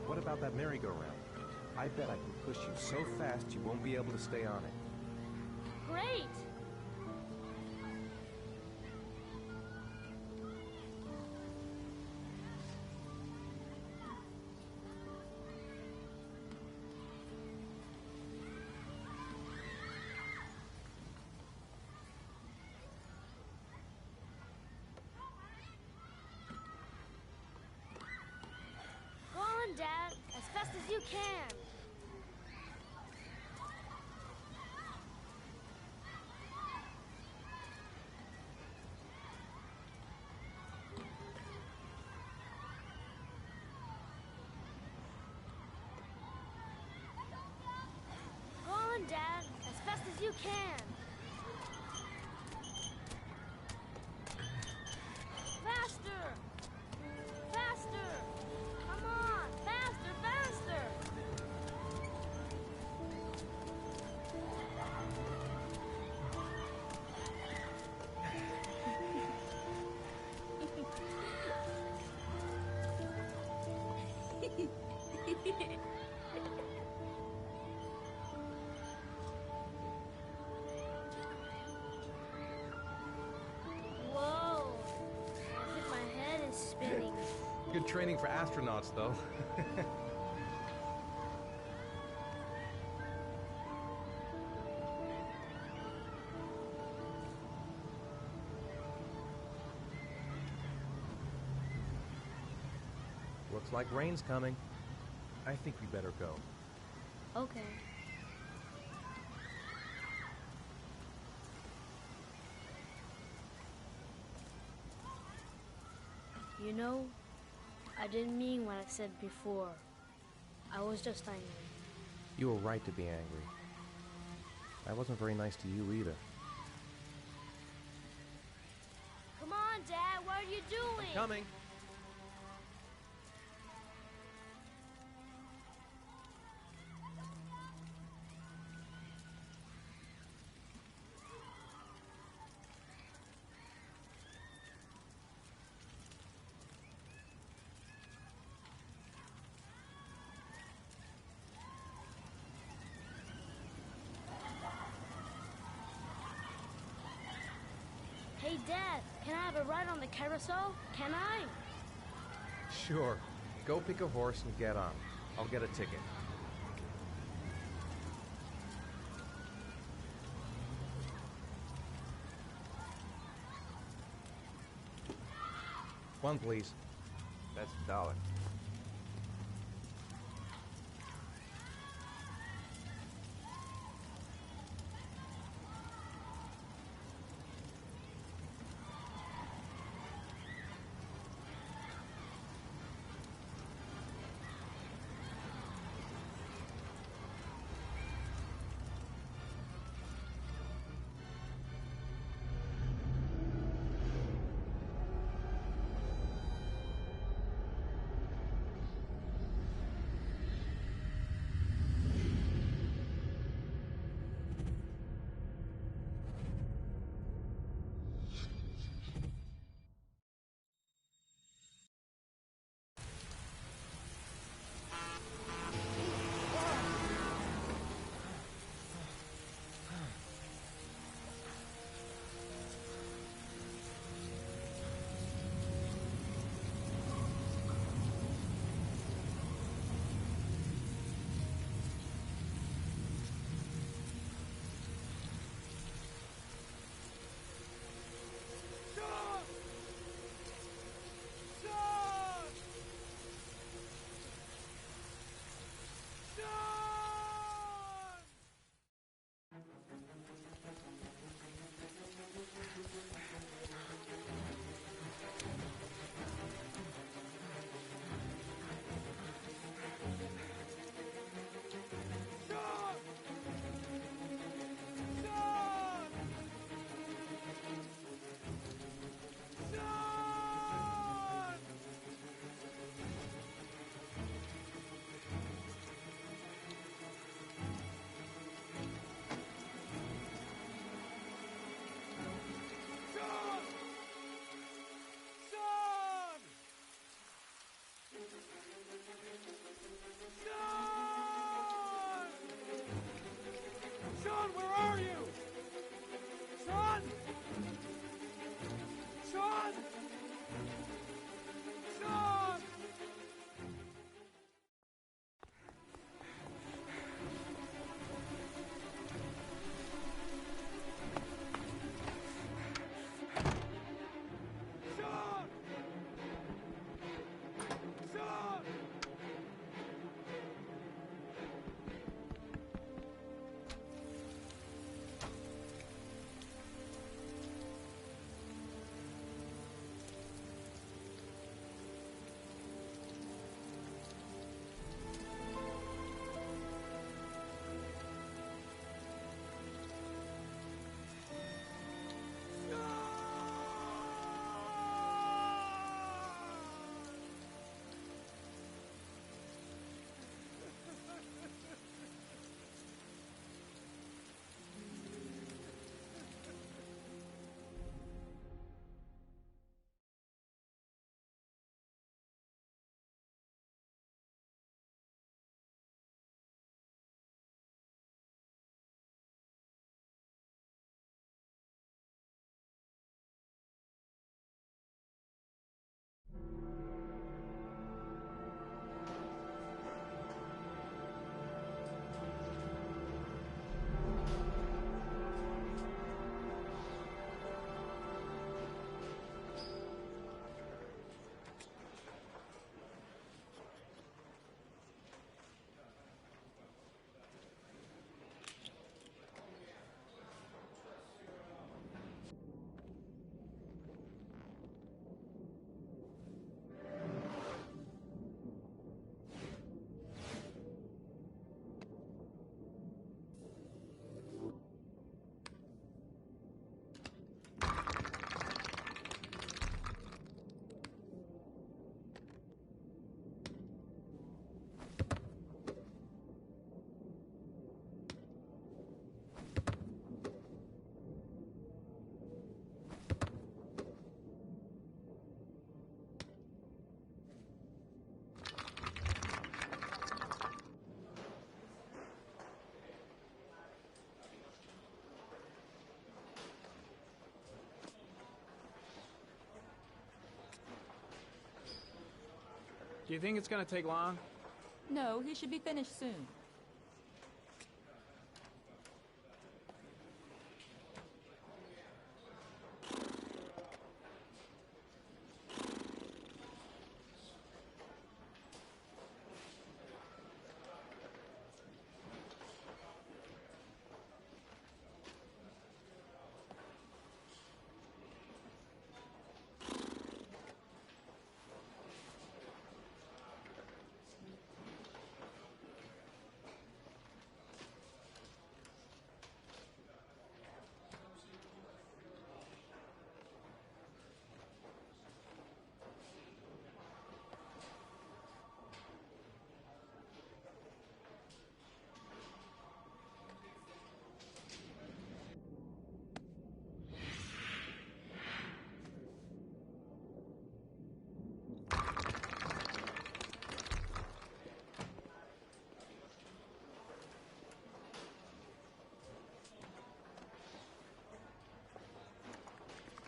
What about that merry-go-round? I bet I can push you so fast you won't be able to stay on it. Great! Go on, Dad, as fast as you can. Go on, Dad, as fast as you can. Faster! Faster! Come on! Faster, faster! Whoa! I think my head is spinning. Good training for astronauts, though. Looks like rain's coming. I think we better go. Okay. You know, I didn't mean what I said before. I was just angry. You were right to be angry. I wasn't very nice to you either. Come on, Dad, what are you doing? Coming. Hey, Dad, can I have a ride on the carousel? Can I? Sure. Go pick a horse and get on. I'll get a ticket. One, please. That's $1. Sean! Sean! Sean! Sean! Do you think it's gonna take long? No, he should be finished soon.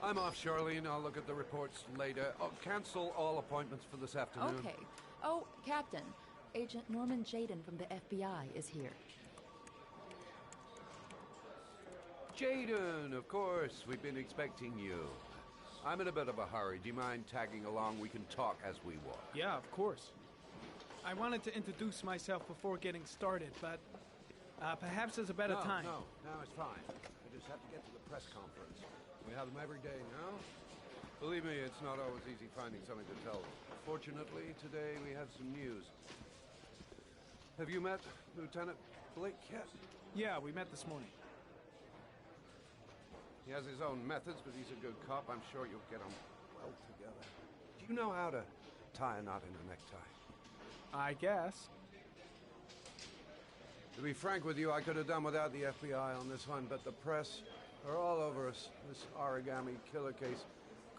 I'm off, Charlene. I'll look at the reports later. Oh, cancel all appointments for this afternoon. Okay. Oh, Captain. Agent Norman Jaden from the FBI is here. Jaden, of course. We've been expecting you. I'm in a bit of a hurry. Do you mind tagging along? We can talk as we walk. Yeah, of course. I wanted to introduce myself before getting started, but perhaps there's a better time. No, it's fine. I just have to get to the press conference. We have them every day now. Believe me, it's not always easy finding something to tell. Fortunately, today we have some news. Have you met Lieutenant Blake yet? Yeah, we met this morning. He has his own methods, but he's a good cop. I'm sure you'll get on well together. Do you know how to tie a knot in a necktie? I guess. To be frank with you, I could have done without the FBI on this one, but the press are all over us. This origami killer case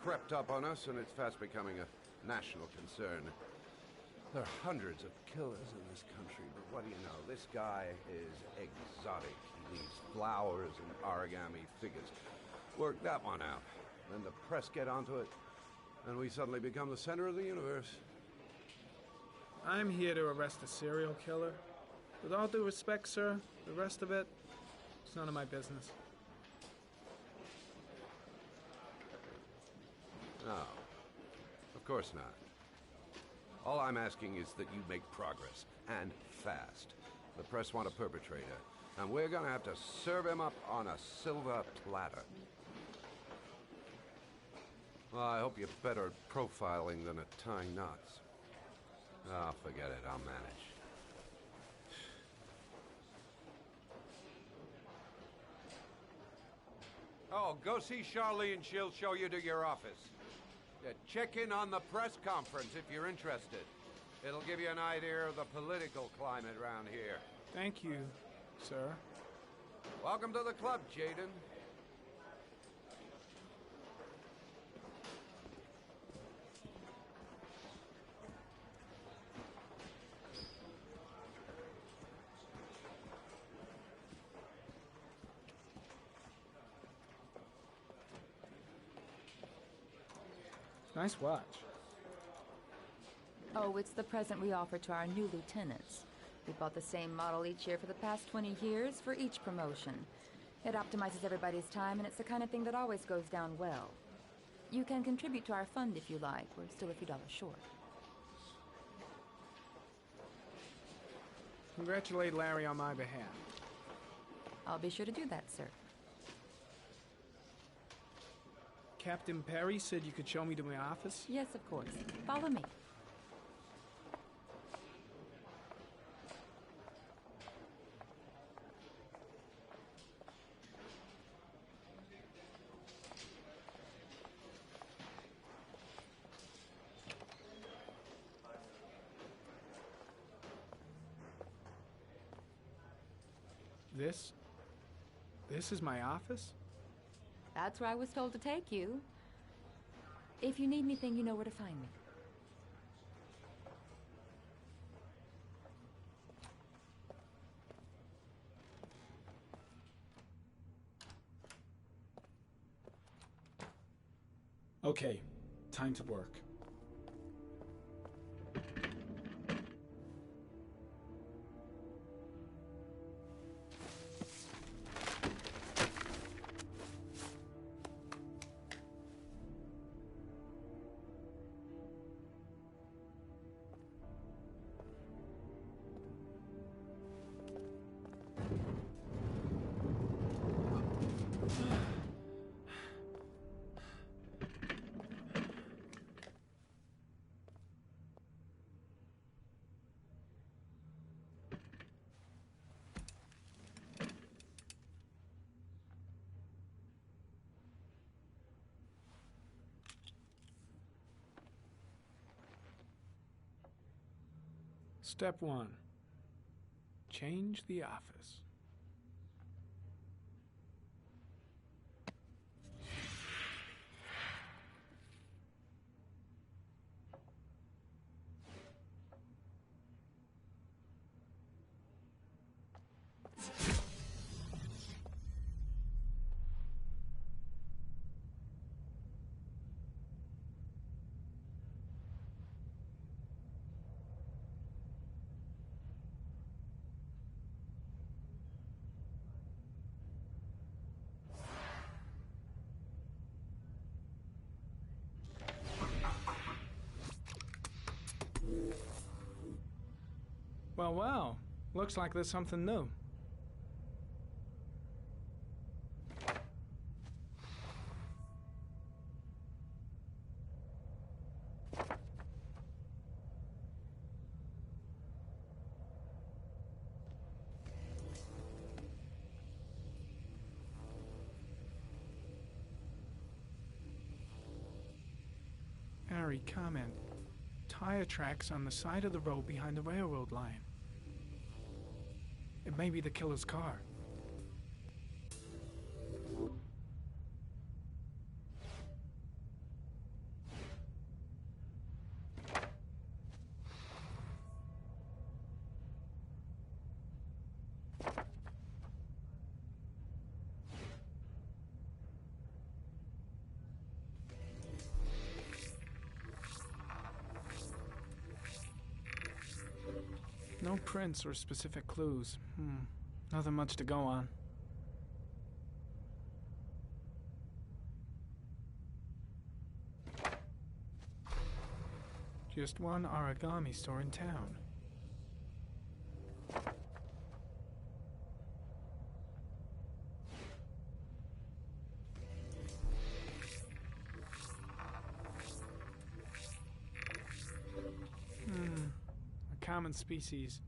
crept up on us, and it's fast becoming a national concern. There are hundreds of killers in this country, but what do you know? This guy is exotic. He leaves flowers and origami figures. Work that one out. Then the press get onto it, and we suddenly become the center of the universe. I'm here to arrest a serial killer. With all due respect, sir, the rest of it, it's none of my business. No. Of course not. All I'm asking is that you make progress, and fast. The press want a perpetrator, and we're gonna have to serve him up on a silver platter. Well, I hope you're better at profiling than at tying knots. Oh, forget it, I'll manage. Oh, go see Charlene, she'll show you to your office. Check in on the press conference if you're interested. It'll give you an idea of the political climate around here. Thank you, sir. Welcome to the club, Jaden. Nice watch. Oh, it's the present we offer to our new lieutenants. We bought the same model each year for the past 20 years for each promotion. It optimizes everybody's time, and it's the kind of thing that always goes down well. You can contribute to our fund if you like. We're still a few dollars short. Congratulate Larry on my behalf. I'll be sure to do that, sir. Captain Perry said you could show me to my office? Yes, of course. Follow me. This is my office? That's where I was told to take you. If you need anything, you know where to find me. Okay, time to work. Step 1. Change the office. Well, looks like there's something new. Harry, comment. Tire tracks on the side of the road behind the railroad line. It may be the killer's car. No prints or specific clues. Nothing much to go on. Just one origami store in town. A common species.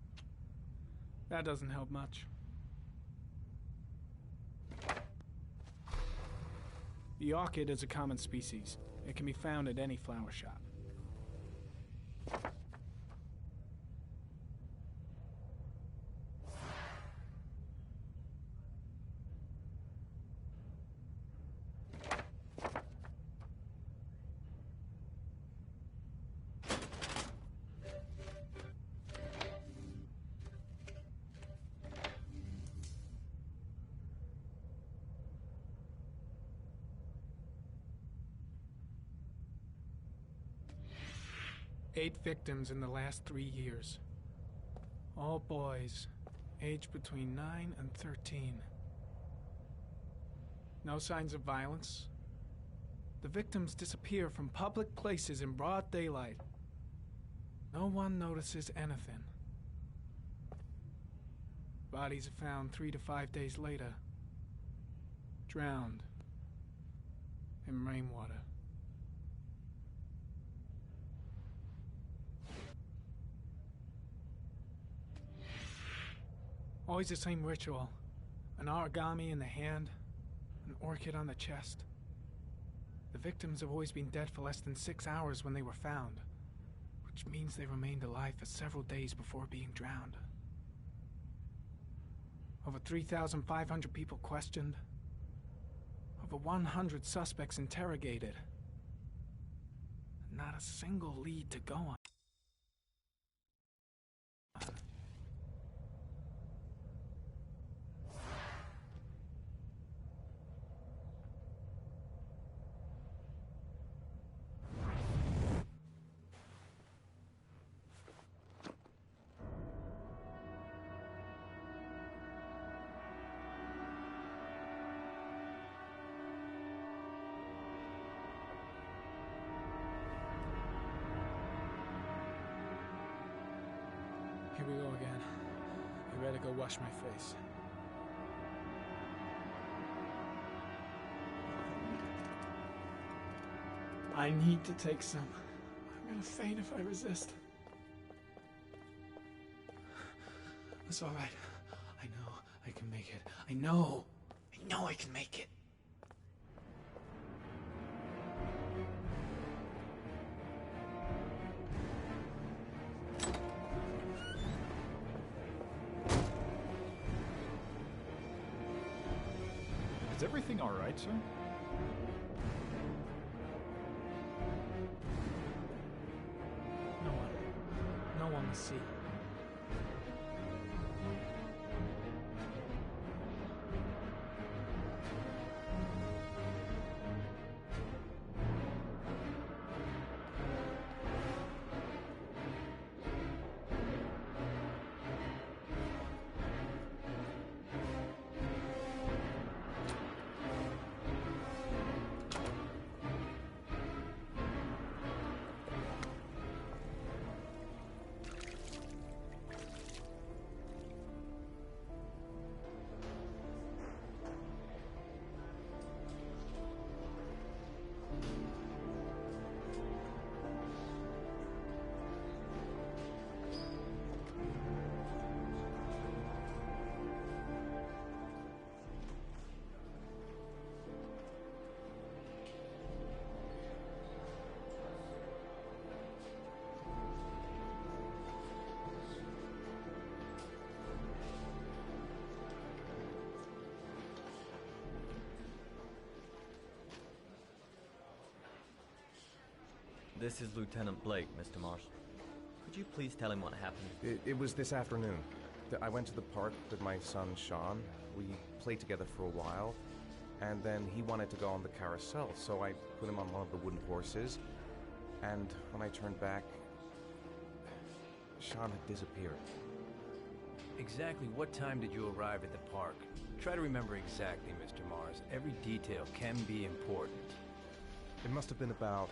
That doesn't help much. The orchid is a common species. It can be found at any flower shop. Eight victims in the last 3 years. All boys, aged between 9 and 13. No signs of violence. The victims disappear from public places in broad daylight. No one notices anything. Bodies are found 3 to 5 days later, drowned in rainwater. Always the same ritual. An origami in the hand, an orchid on the chest. The victims have always been dead for less than 6 hours when they were found, which means they remained alive for several days before being drowned. Over 3,500 people questioned. Over 100 suspects interrogated. Not a single lead to go on. Here we go again. I better go wash my face. I need to take some. I'm gonna faint if I resist. It's all right. I know I can make it. I know I can make it. Is everything all right, sir? No one will see. This is Lieutenant Blake, Mr. Marshall. Could you please tell him what happened? It was this afternoon. I went to the park with my son, Sean. We played together for a while, and then he wanted to go on the carousel, so I put him on one of the wooden horses, and when I turned back, Sean had disappeared. Exactly what time did you arrive at the park? Try to remember exactly, Mr. Mars. Every detail can be important. It must have been about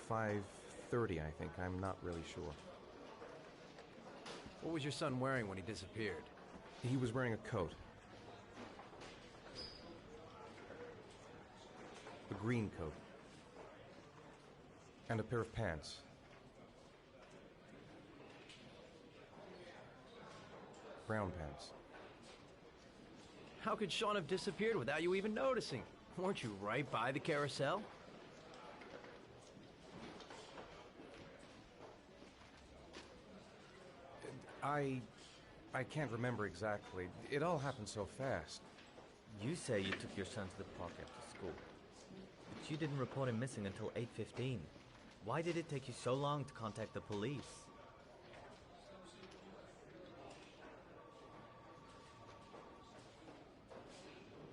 5:30, I think. I'm not really sure. What was your son wearing when he disappeared? He was wearing a coat. A green coat. And a pair of pants. Brown pants. How could Sean have disappeared without you even noticing? Weren't you right by the carousel? I can't remember exactly. It all happened so fast. You say you took your son to the park after school, but you didn't report him missing until 8:15. Why did it take you so long to contact the police?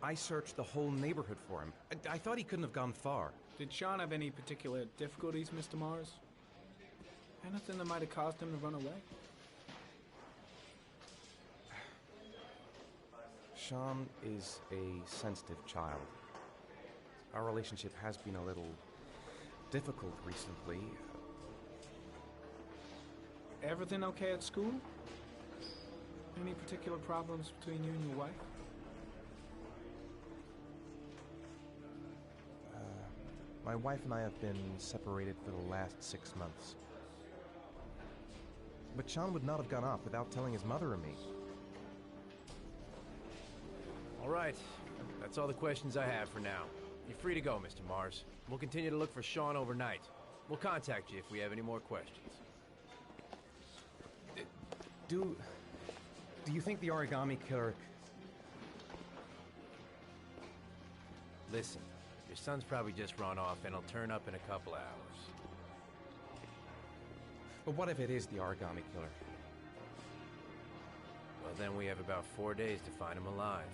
I searched the whole neighborhood for him. I thought he couldn't have gone far. Did Sean have any particular difficulties, Mr. Mars? Anything that might have caused him to run away? Sean is a sensitive child. Our relationship has been a little difficult recently. Everything okay at school? Any particular problems between you and your wife? My wife and I have been separated for the last 6 months. But Sean would not have gone off without telling his mother or me. All right. That's all the questions I have for now. You're free to go, Mr. Mars. We'll continue to look for Sean overnight. We'll contact you if we have any more questions. Do you think the origami killer... Listen, your son's probably just run off and he'll turn up in a couple hours. But what if it is the origami killer? Well, then we have about 4 days to find him alive.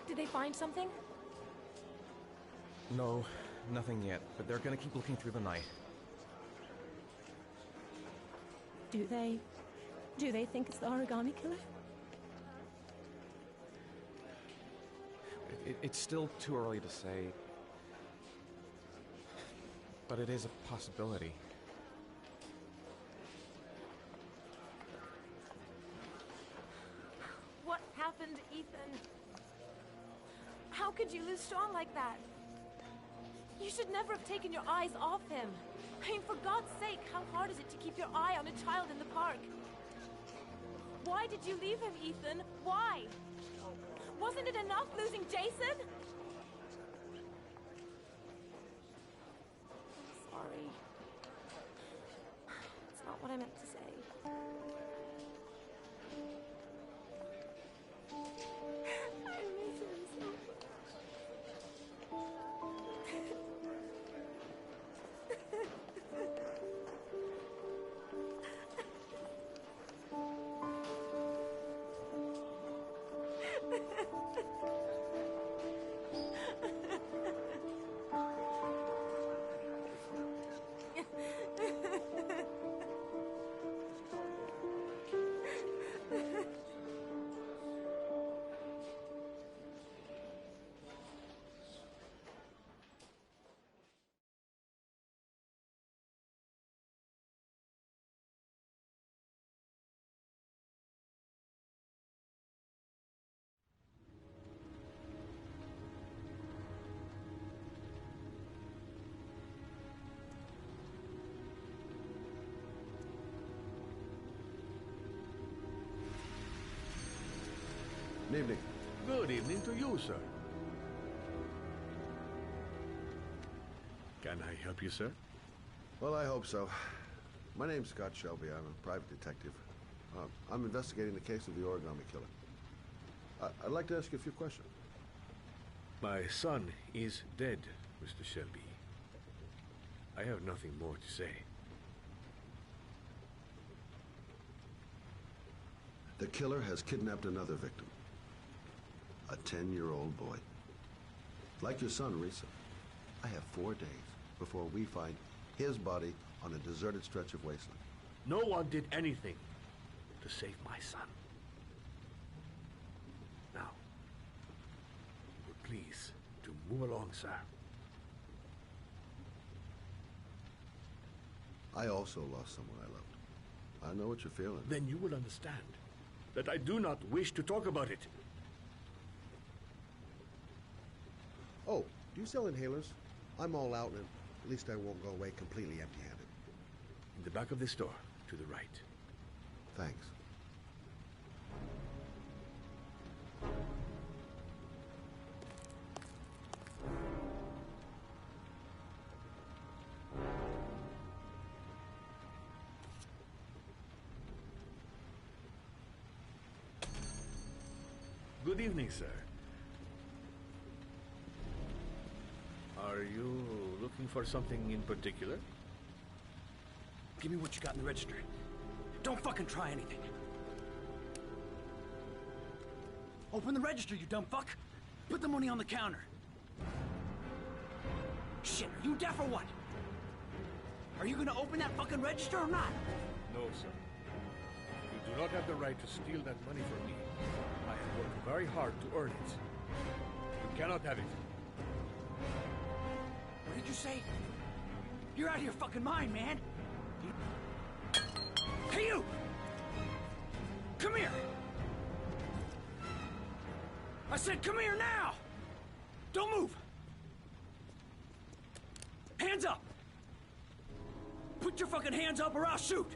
Did they find something? No, nothing yet, but they're gonna keep looking through the night. Do they think it's the origami killer? It's still too early to say, but it is a possibility. What happened, Ethan? How could you lose Sean like that? You should never have taken your eyes off him. I mean, for God's sake, how hard is it to keep your eye on a child in the park? Why did you leave him, Ethan? Why? Wasn't it enough losing Jason? I'm sorry. It's not what I meant to say. I miss him so much. Good evening. Good evening to you, sir. Can I help you, sir? Well, I hope so. My name's Scott Shelby. I'm a private detective. I'm investigating the case of the origami killer. I'd like to ask you a few questions. My son is dead, Mr. Shelby. I have nothing more to say. The killer has kidnapped another victim. A 10-year-old boy. Like your son, Risa. I have 4 days before we find his body on a deserted stretch of wasteland. No one did anything to save my son. Now, please, to move along, sir. I also lost someone I loved. I know what you're feeling. Then you will understand that I do not wish to talk about it. Oh, do you sell inhalers? I'm all out, and at least I won't go away completely empty-handed. In the back of the store, to the right. Thanks. Good evening, sir. Are you looking for something in particular? Give me what you got in the register. Don't fucking try anything. Open the register, you dumb fuck. Put the money on the counter. Shit, are you deaf or what? Are you gonna open that fucking register or not? No, sir. You do not have the right to steal that money from me. I have worked very hard to earn it. You cannot have it. What did you say? You're out of your fucking mind, man. Hey, you! Come here! I said come here now! Don't move! Hands up! Put your fucking hands up or I'll shoot!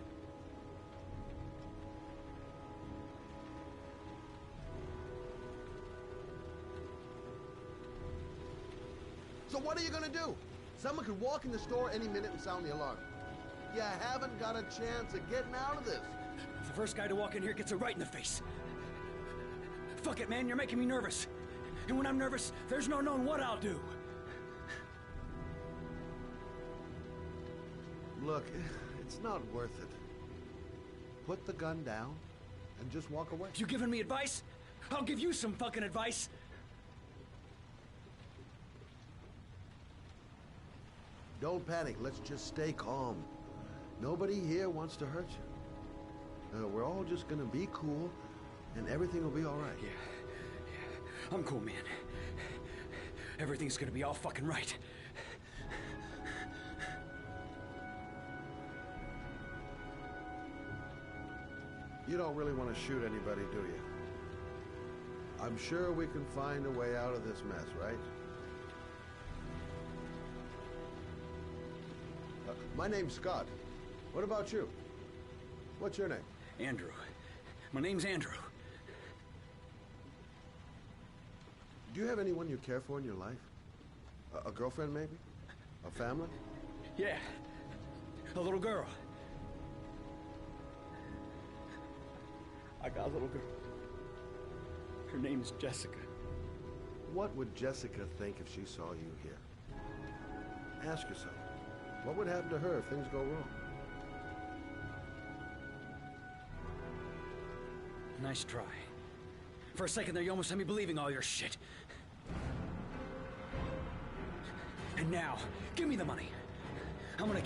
So what are you gonna do? Someone could walk in the store any minute and sound the alarm. You haven't got a chance of getting out of this. The first guy to walk in here gets it right in the face. Fuck it, man, you're making me nervous. And when I'm nervous, there's no knowing what I'll do. Look, it's not worth it. Put the gun down and just walk away. You giving me advice? I'll give you some fucking advice. Don't panic. Let's just stay calm. Nobody here wants to hurt you. We're all just gonna be cool, and everything will be all right. Yeah. I'm cool, man. Everything's gonna be all fucking right. You don't really want to shoot anybody, do you? I'm sure we can find a way out of this mess, right? My name's Scott. What about you? What's your name? Andrew. My name's Andrew. Do you have anyone you care for in your life? A girlfriend, maybe? A family? Yeah. A little girl. I got a little girl. Her name's Jessica. What would Jessica think if she saw you here? Ask yourself, what would happen to her if things go wrong? Nice try. For a second there, you almost had me believing all your shit. And now, give me the money. I'm gonna...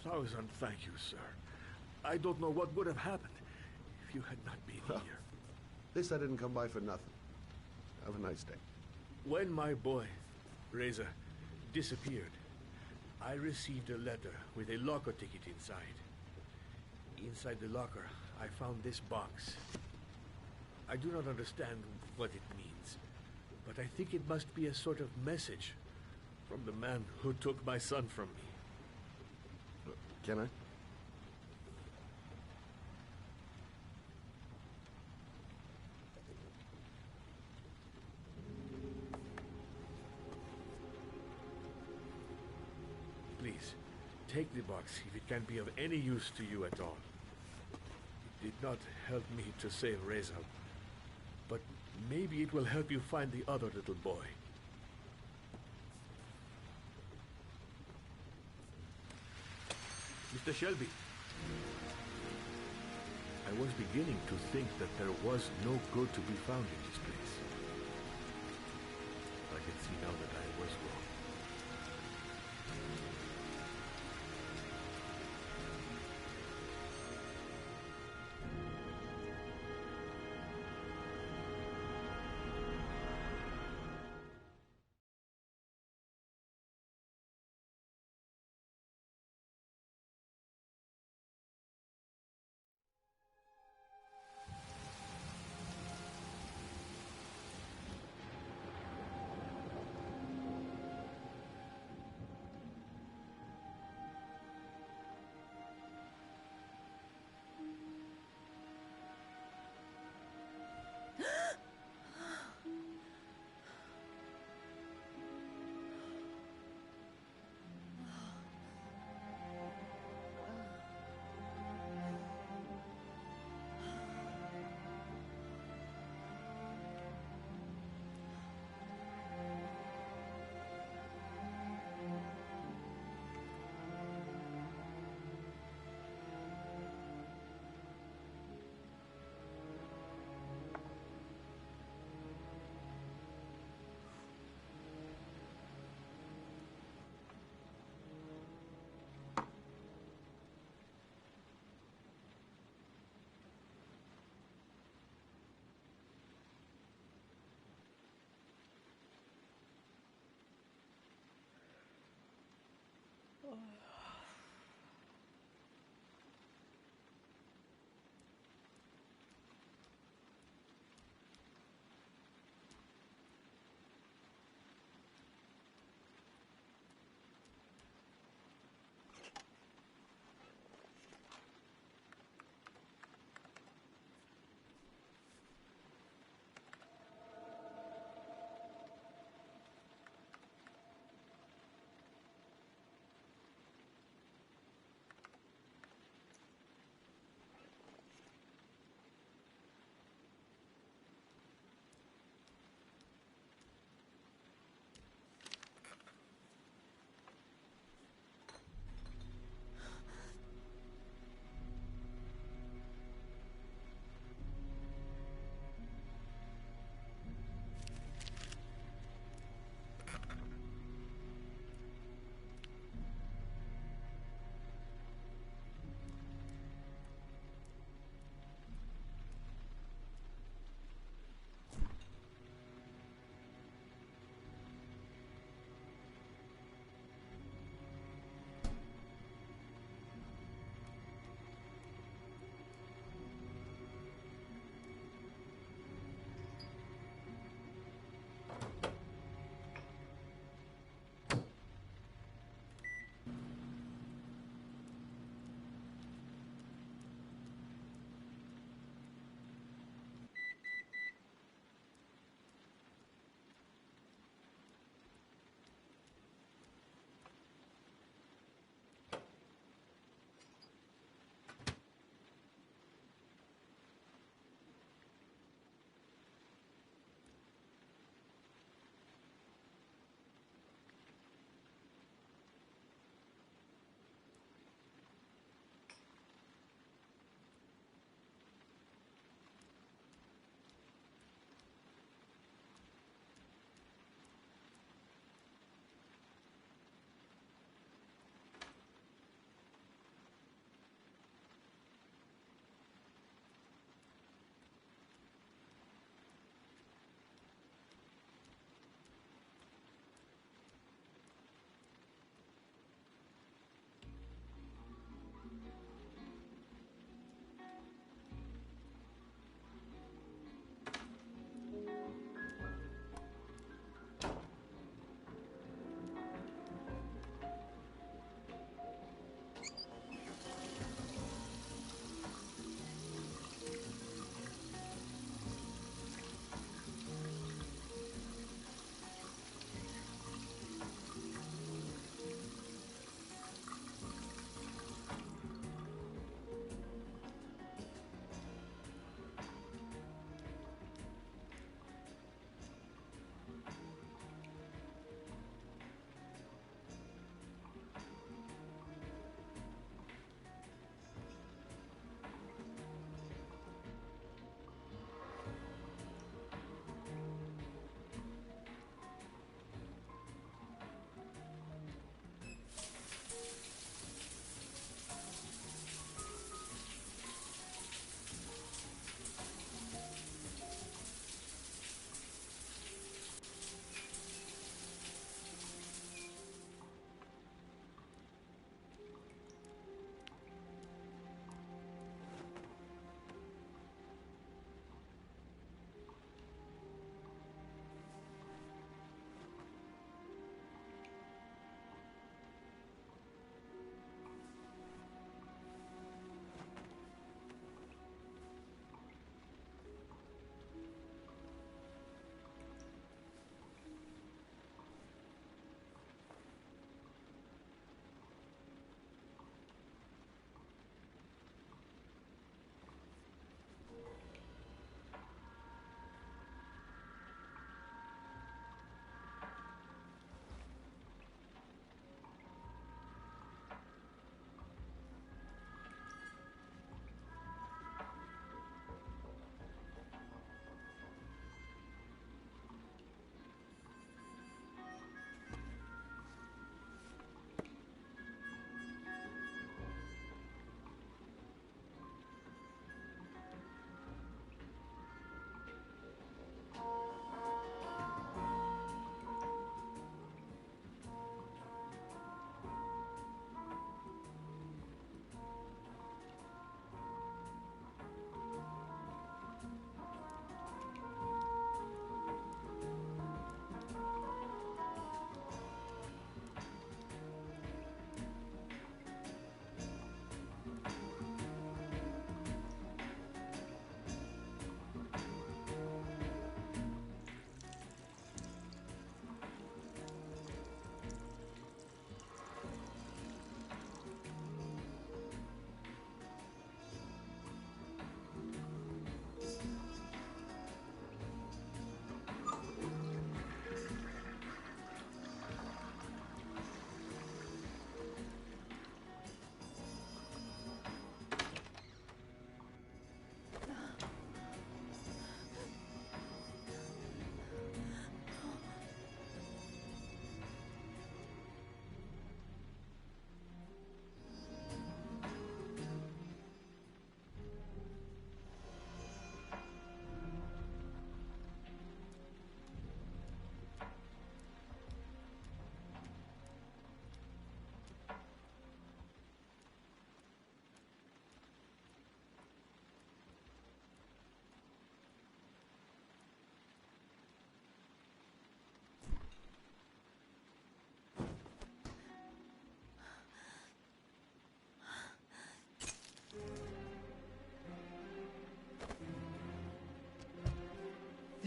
Thousand thank you, sir. I don't know what would have happened if you had not been here. At least I didn't come by for nothing. Have a nice day. When my boy, Reza, disappeared, I received a letter with a locker ticket inside. Inside the locker, I found this box. I do not understand what it means, but I think it must be a sort of message from the man who took my son from me. Can I? Take the box if it can be of any use to you at all. It did not help me to save Reza, but maybe it will help you find the other little boy. Mr. Shelby, I was beginning to think that there was no good to be found in this place. I can see now that I was wrong.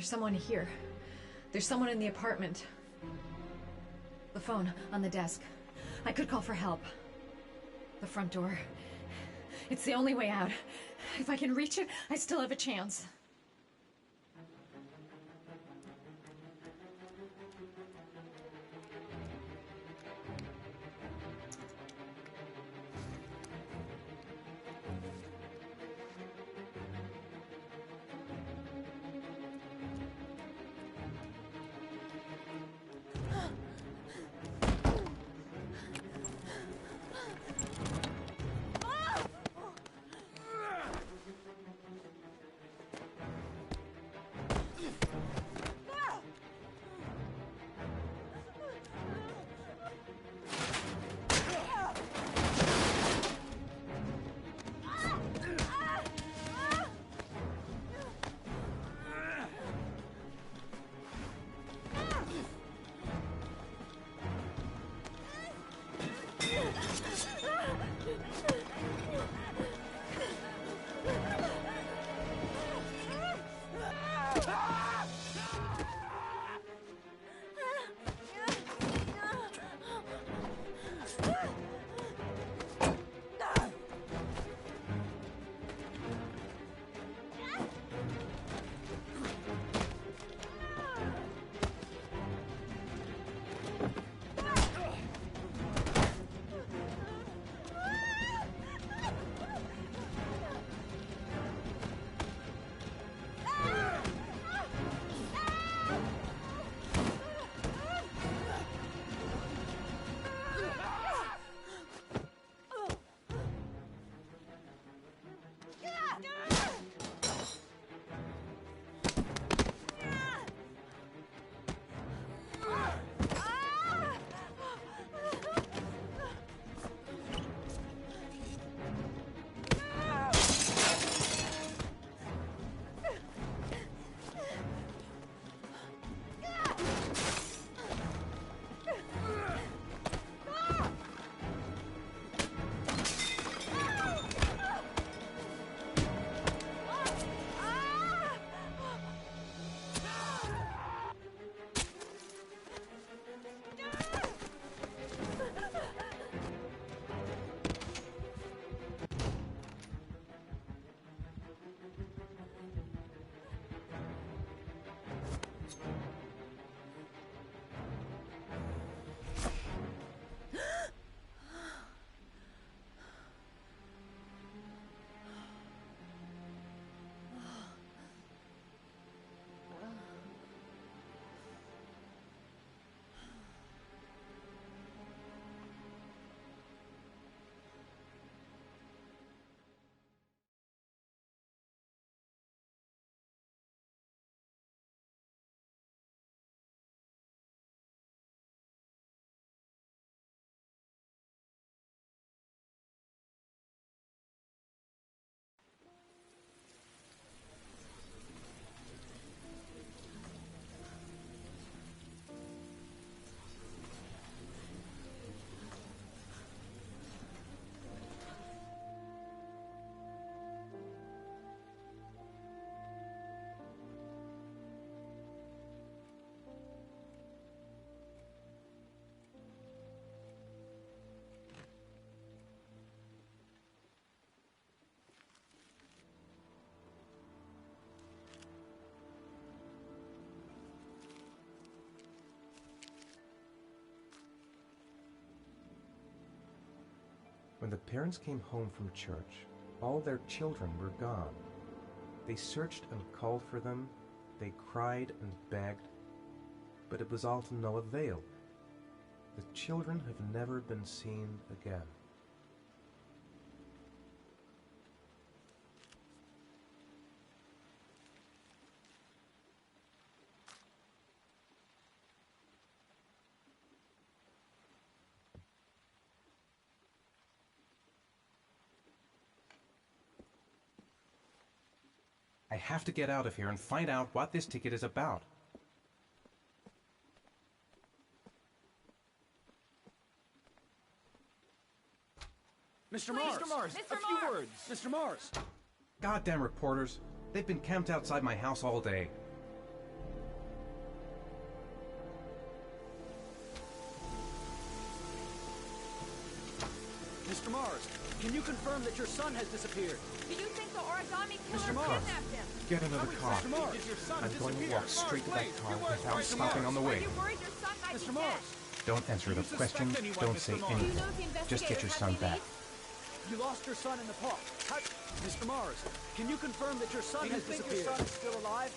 There's someone here. There's someone in the apartment. The phone on the desk. I could call for help. The front door. It's the only way out. If I can reach it, I still have a chance. When the parents came home from church, all their children were gone. They searched and called for them, they cried and begged, but it was all to no avail. The children have never been seen again. I have to get out of here and find out what this ticket is about. Mr. Mars! Mr. Mars! A few words! Mr. Mars! Goddamn reporters. They've been camped outside my house all day. Mr. Mars, can you confirm that your son has disappeared? Do you think the origami killer Mr. Mars, kidnapped him? Get another car. Mr. Mars, did your son I'm going to disappear? walk straight to that Please, car few words, without Mr. stopping on the way. Are you worried your son might Mr. be Mars, Don't answer the Do you questions. suspect anyone, Don't Mr. say Mars? anything. Do you know if the Just get your investigators son have any back. you lost your son in the park. Mr. Mars, can you confirm that your son has disappeared? Your son is still alive?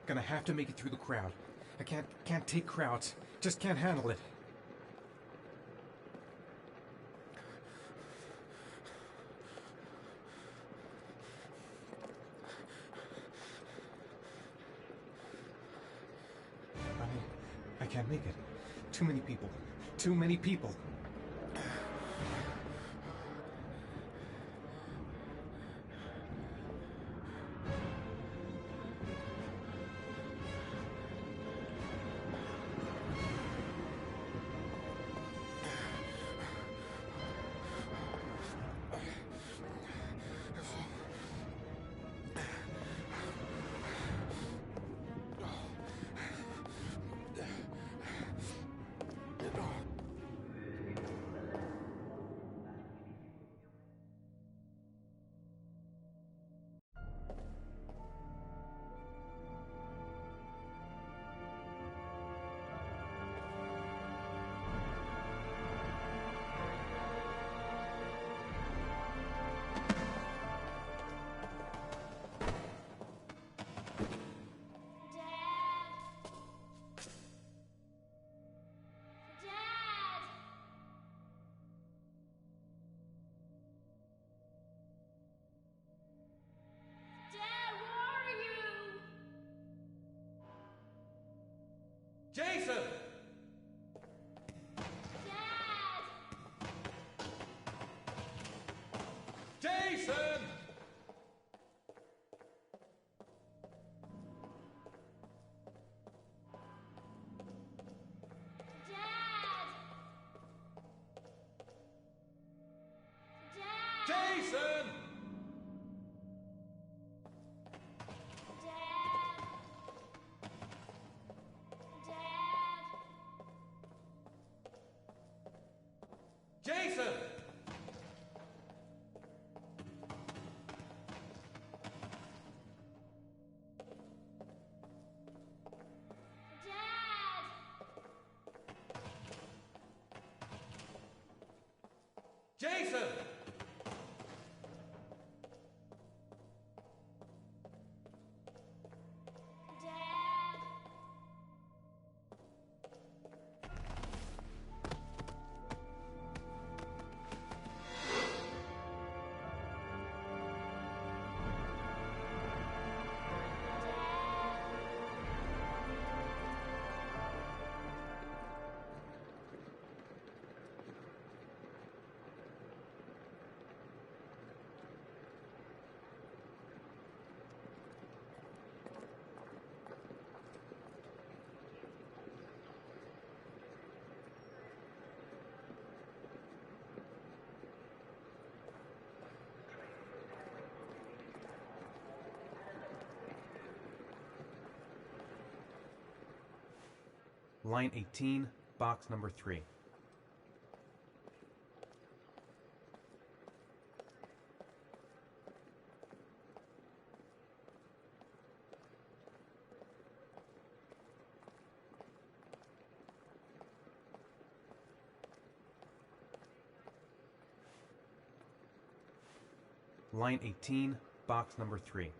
Gonna have to make it through the crowd. I can't take crowds. Just can't handle it. I can't make it. Too many people. Too many people. Jason! Jason! Jason! Jason! Jason! Line 18, box number 3. Line 18, box number 3.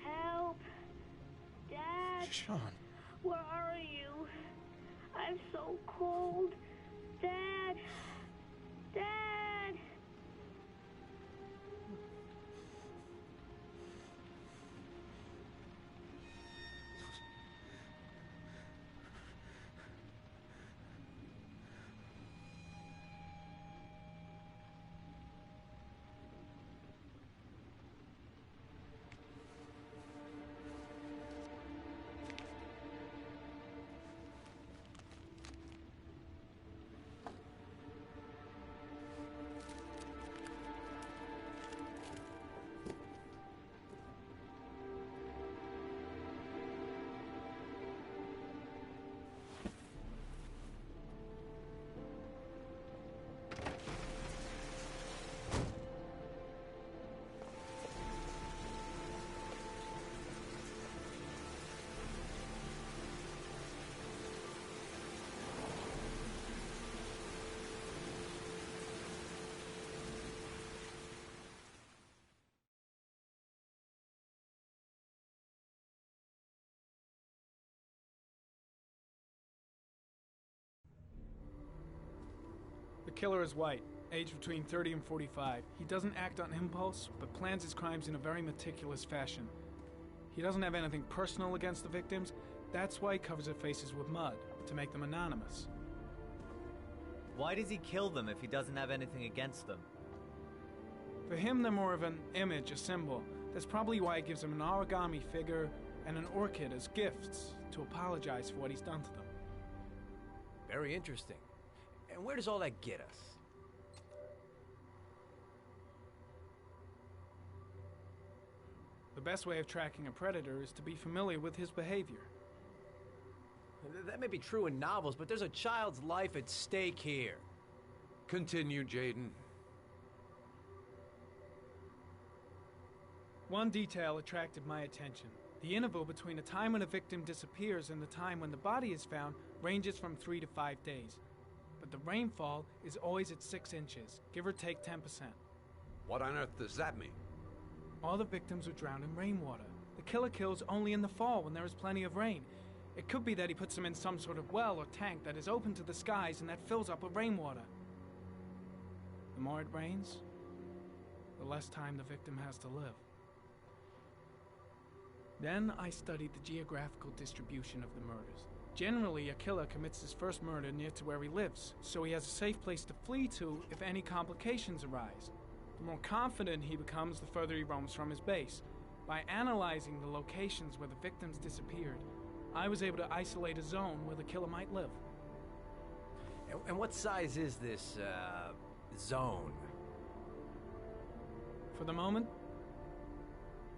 Help! Dad! Sean. Where are you? I'm so cold. Dad! Dad! The killer is white, aged between 30 and 45. He doesn't act on impulse, but plans his crimes in a very meticulous fashion. He doesn't have anything personal against the victims. That's why he covers their faces with mud, to make them anonymous. Why does he kill them if he doesn't have anything against them? For him, they're more of an image, a symbol. That's probably why he gives them an origami figure, and an orchid as gifts to apologize for what he's done to them. Very interesting. And where does all that get us? The best way of tracking a predator is to be familiar with his behavior. That may be true in novels, but there's a child's life at stake here. Continue, Jaden. One detail attracted my attention. The interval between the time when a victim disappears and the time when the body is found ranges from 3 to 5 days. But the rainfall is always at 6 inches, give or take 10%. What on earth does that mean? All the victims were drowned in rainwater. The killer kills only in the fall when there is plenty of rain. It could be that he puts them in some sort of well or tank that is open to the skies and that fills up with rainwater. The more it rains, the less time the victim has to live. Then I studied the geographical distribution of the murders. Generally, a killer commits his first murder near to where he lives, so he has a safe place to flee to if any complications arise. The more confident he becomes, the further he roams from his base. By analyzing the locations where the victims disappeared, I was able to isolate a zone where the killer might live. And what size is this, zone? For the moment,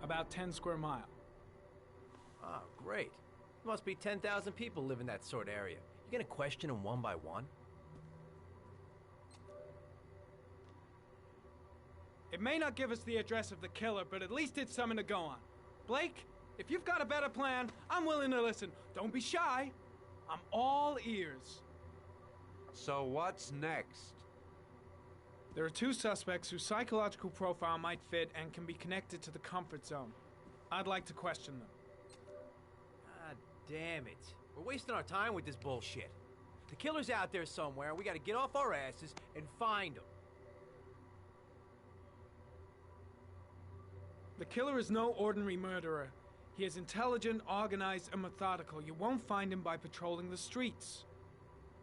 about 10 square miles. Oh, great. There must be 10,000 people live in that sort of area. You gonna question them one by one? It may not give us the address of the killer, but at least it's something to go on. Blake, if you've got a better plan, I'm willing to listen. Don't be shy. I'm all ears. So what's next? There are 2 suspects whose psychological profile might fit and can be connected to the comfort zone. I'd like to question them. Ah, damn it. We're wasting our time with this bullshit. The killer's out there somewhere, and we gotta get off our asses and find him. The killer is no ordinary murderer. He is intelligent, organized, and methodical. You won't find him by patrolling the streets.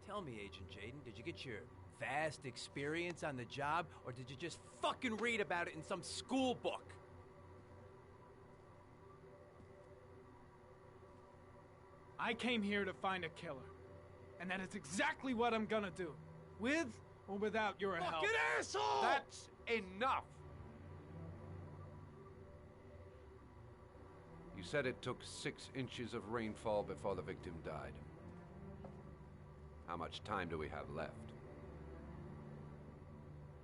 Tell me, Agent Jaden, did you get your vast experience on the job, or did you just fucking read about it in some school book? I came here to find a killer. And that is exactly what I'm gonna do. With or without your help. Fucking asshole! That's enough! You said it took 6 inches of rainfall before the victim died. How much time do we have left?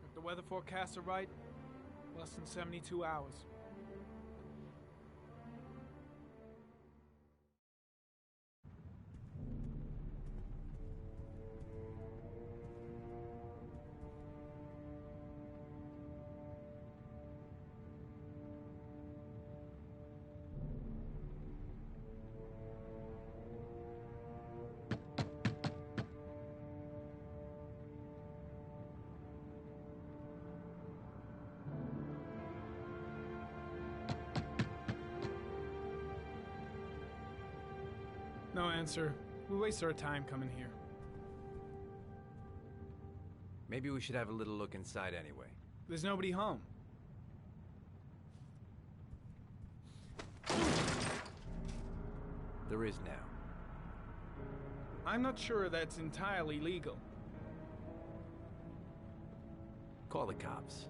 If the weather forecasts are right, less than 72 hours. No answer. We waste our time coming here. Maybe we should have a little look inside anyway. There's nobody home. There is now. I'm not sure that's entirely legal. Call the cops.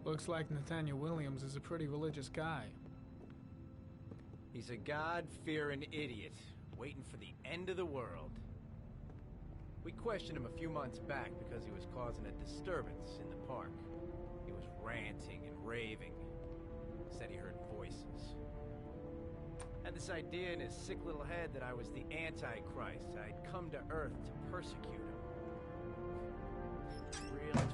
Looks like Nathaniel Williams is a pretty religious guy. He's a God-fearing idiot, waiting for the end of the world. We questioned him a few months back because he was causing a disturbance in the park. He was ranting and raving. Said he heard voices. Had this idea in his sick little head that I was the Antichrist. I'd come to Earth to persecute him. Real twisted.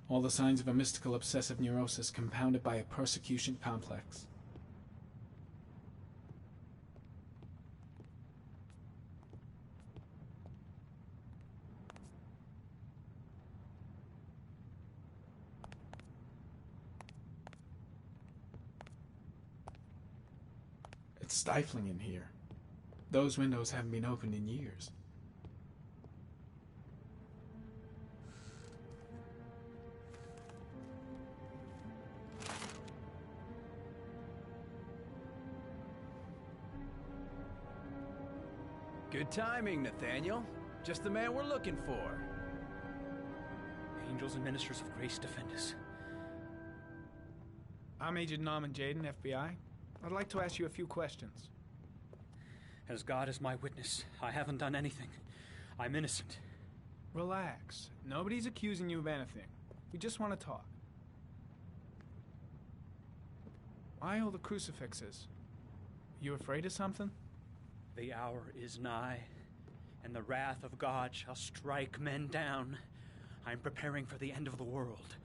All the signs of a mystical obsessive neurosis compounded by a persecution complex. It's stifling in here. Those windows haven't been opened in years. Good timing, Nathaniel. Just the man we're looking for. Angels and ministers of grace defend us. I'm Agent Norman Jaden, FBI. I'd like to ask you a few questions. As God is my witness, I haven't done anything. I'm innocent. Relax. Nobody's accusing you of anything. We just want to talk. Why all the crucifixes? You afraid of something? The hour is nigh, and the wrath of God shall strike men down. I'm preparing for the end of the world.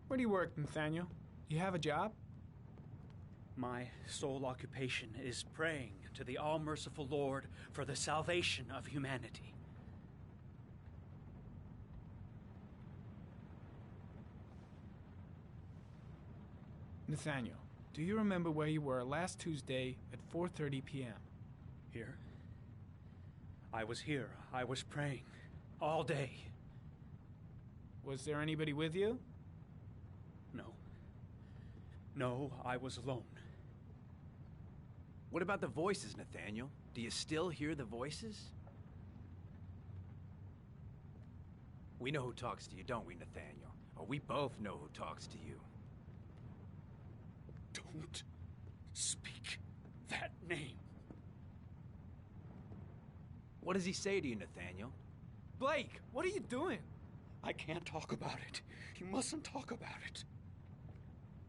Where do you work, Nathaniel? You have a job? My sole occupation is praying to the all-merciful Lord for the salvation of humanity. Nathaniel, do you remember where you were last Tuesday at 4:30 p.m.? Here? I was here. I was praying. All day. Was there anybody with you? No. No, I was alone. What about the voices, Nathaniel? Do you still hear the voices? We know who talks to you, don't we, Nathaniel? Or we both know who talks to you. Don't speak that name. What does he say to you, Nathaniel? Blake, what are you doing? I can't talk about it. You mustn't talk about it.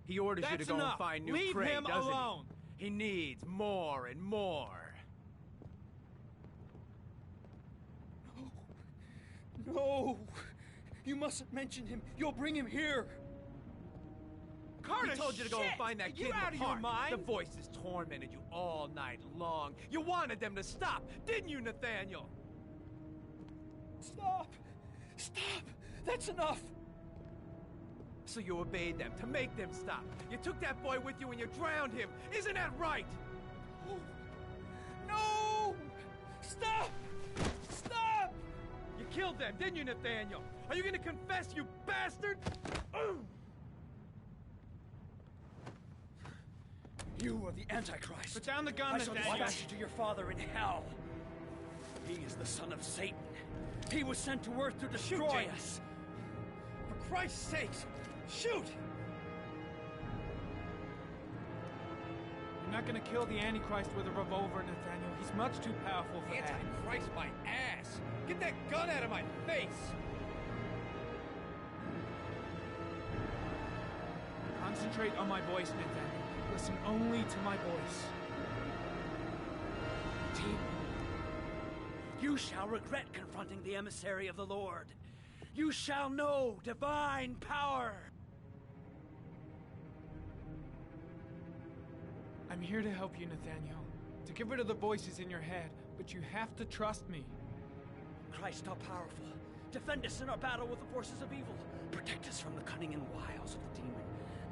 He orders you to go enough. and find new Leave prey, him doesn't alone. He needs more and more. No. No. You mustn't mention him. You'll bring him here. Carter, he told you to go and find that Are kid you in the out of your park. mind? The voices tormented you all night long. You wanted them to stop, didn't you, Nathaniel? Stop. Stop. That's enough. So you obeyed them to make them stop. You took that boy with you and you drowned him. Isn't that right? No! Stop! Stop! You killed them, didn't you, Nathaniel? Are you gonna confess, you bastard? You are the Antichrist. Put down the gun, I shall Nathaniel. dispatch you to your father in hell. He is the son of Satan. He was sent to earth to destroy us. For Christ's sake, shoot! You're not gonna kill the Antichrist with a revolver, Nathaniel. He's much too powerful for that. Antichrist, my ass! Get that gun out of my face! Concentrate on my voice, Nathaniel. Listen only to my voice. Team, you shall regret confronting the emissary of the Lord. You shall know divine power. I'm here to help you, Nathaniel. To get rid of the voices in your head, but you have to trust me. Christ all powerful, defend us in our battle with the forces of evil. Protect us from the cunning and wiles of the demon.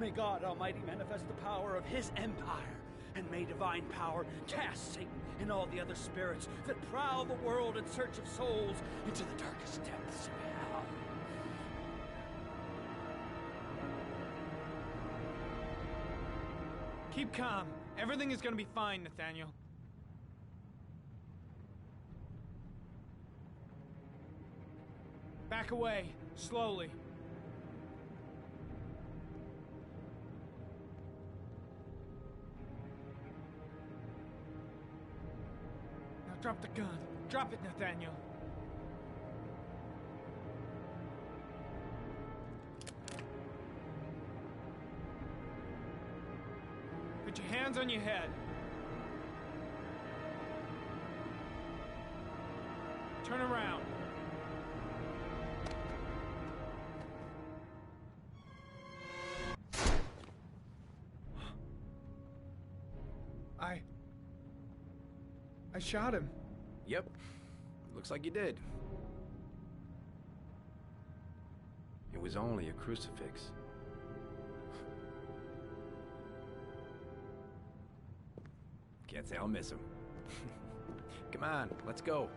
May God Almighty manifest the power of His empire, and may divine power cast Satan and all the other spirits that prowl the world in search of souls into the darkest depths of hell. Keep calm. Everything is gonna be fine, Nathaniel. Back away, slowly. Now drop the gun. Drop it, Nathaniel. Put your hands on your head. Turn around. I shot him. Yep. Looks like you did. It was only a crucifix. Can't say I'll miss him. Come on, let's go.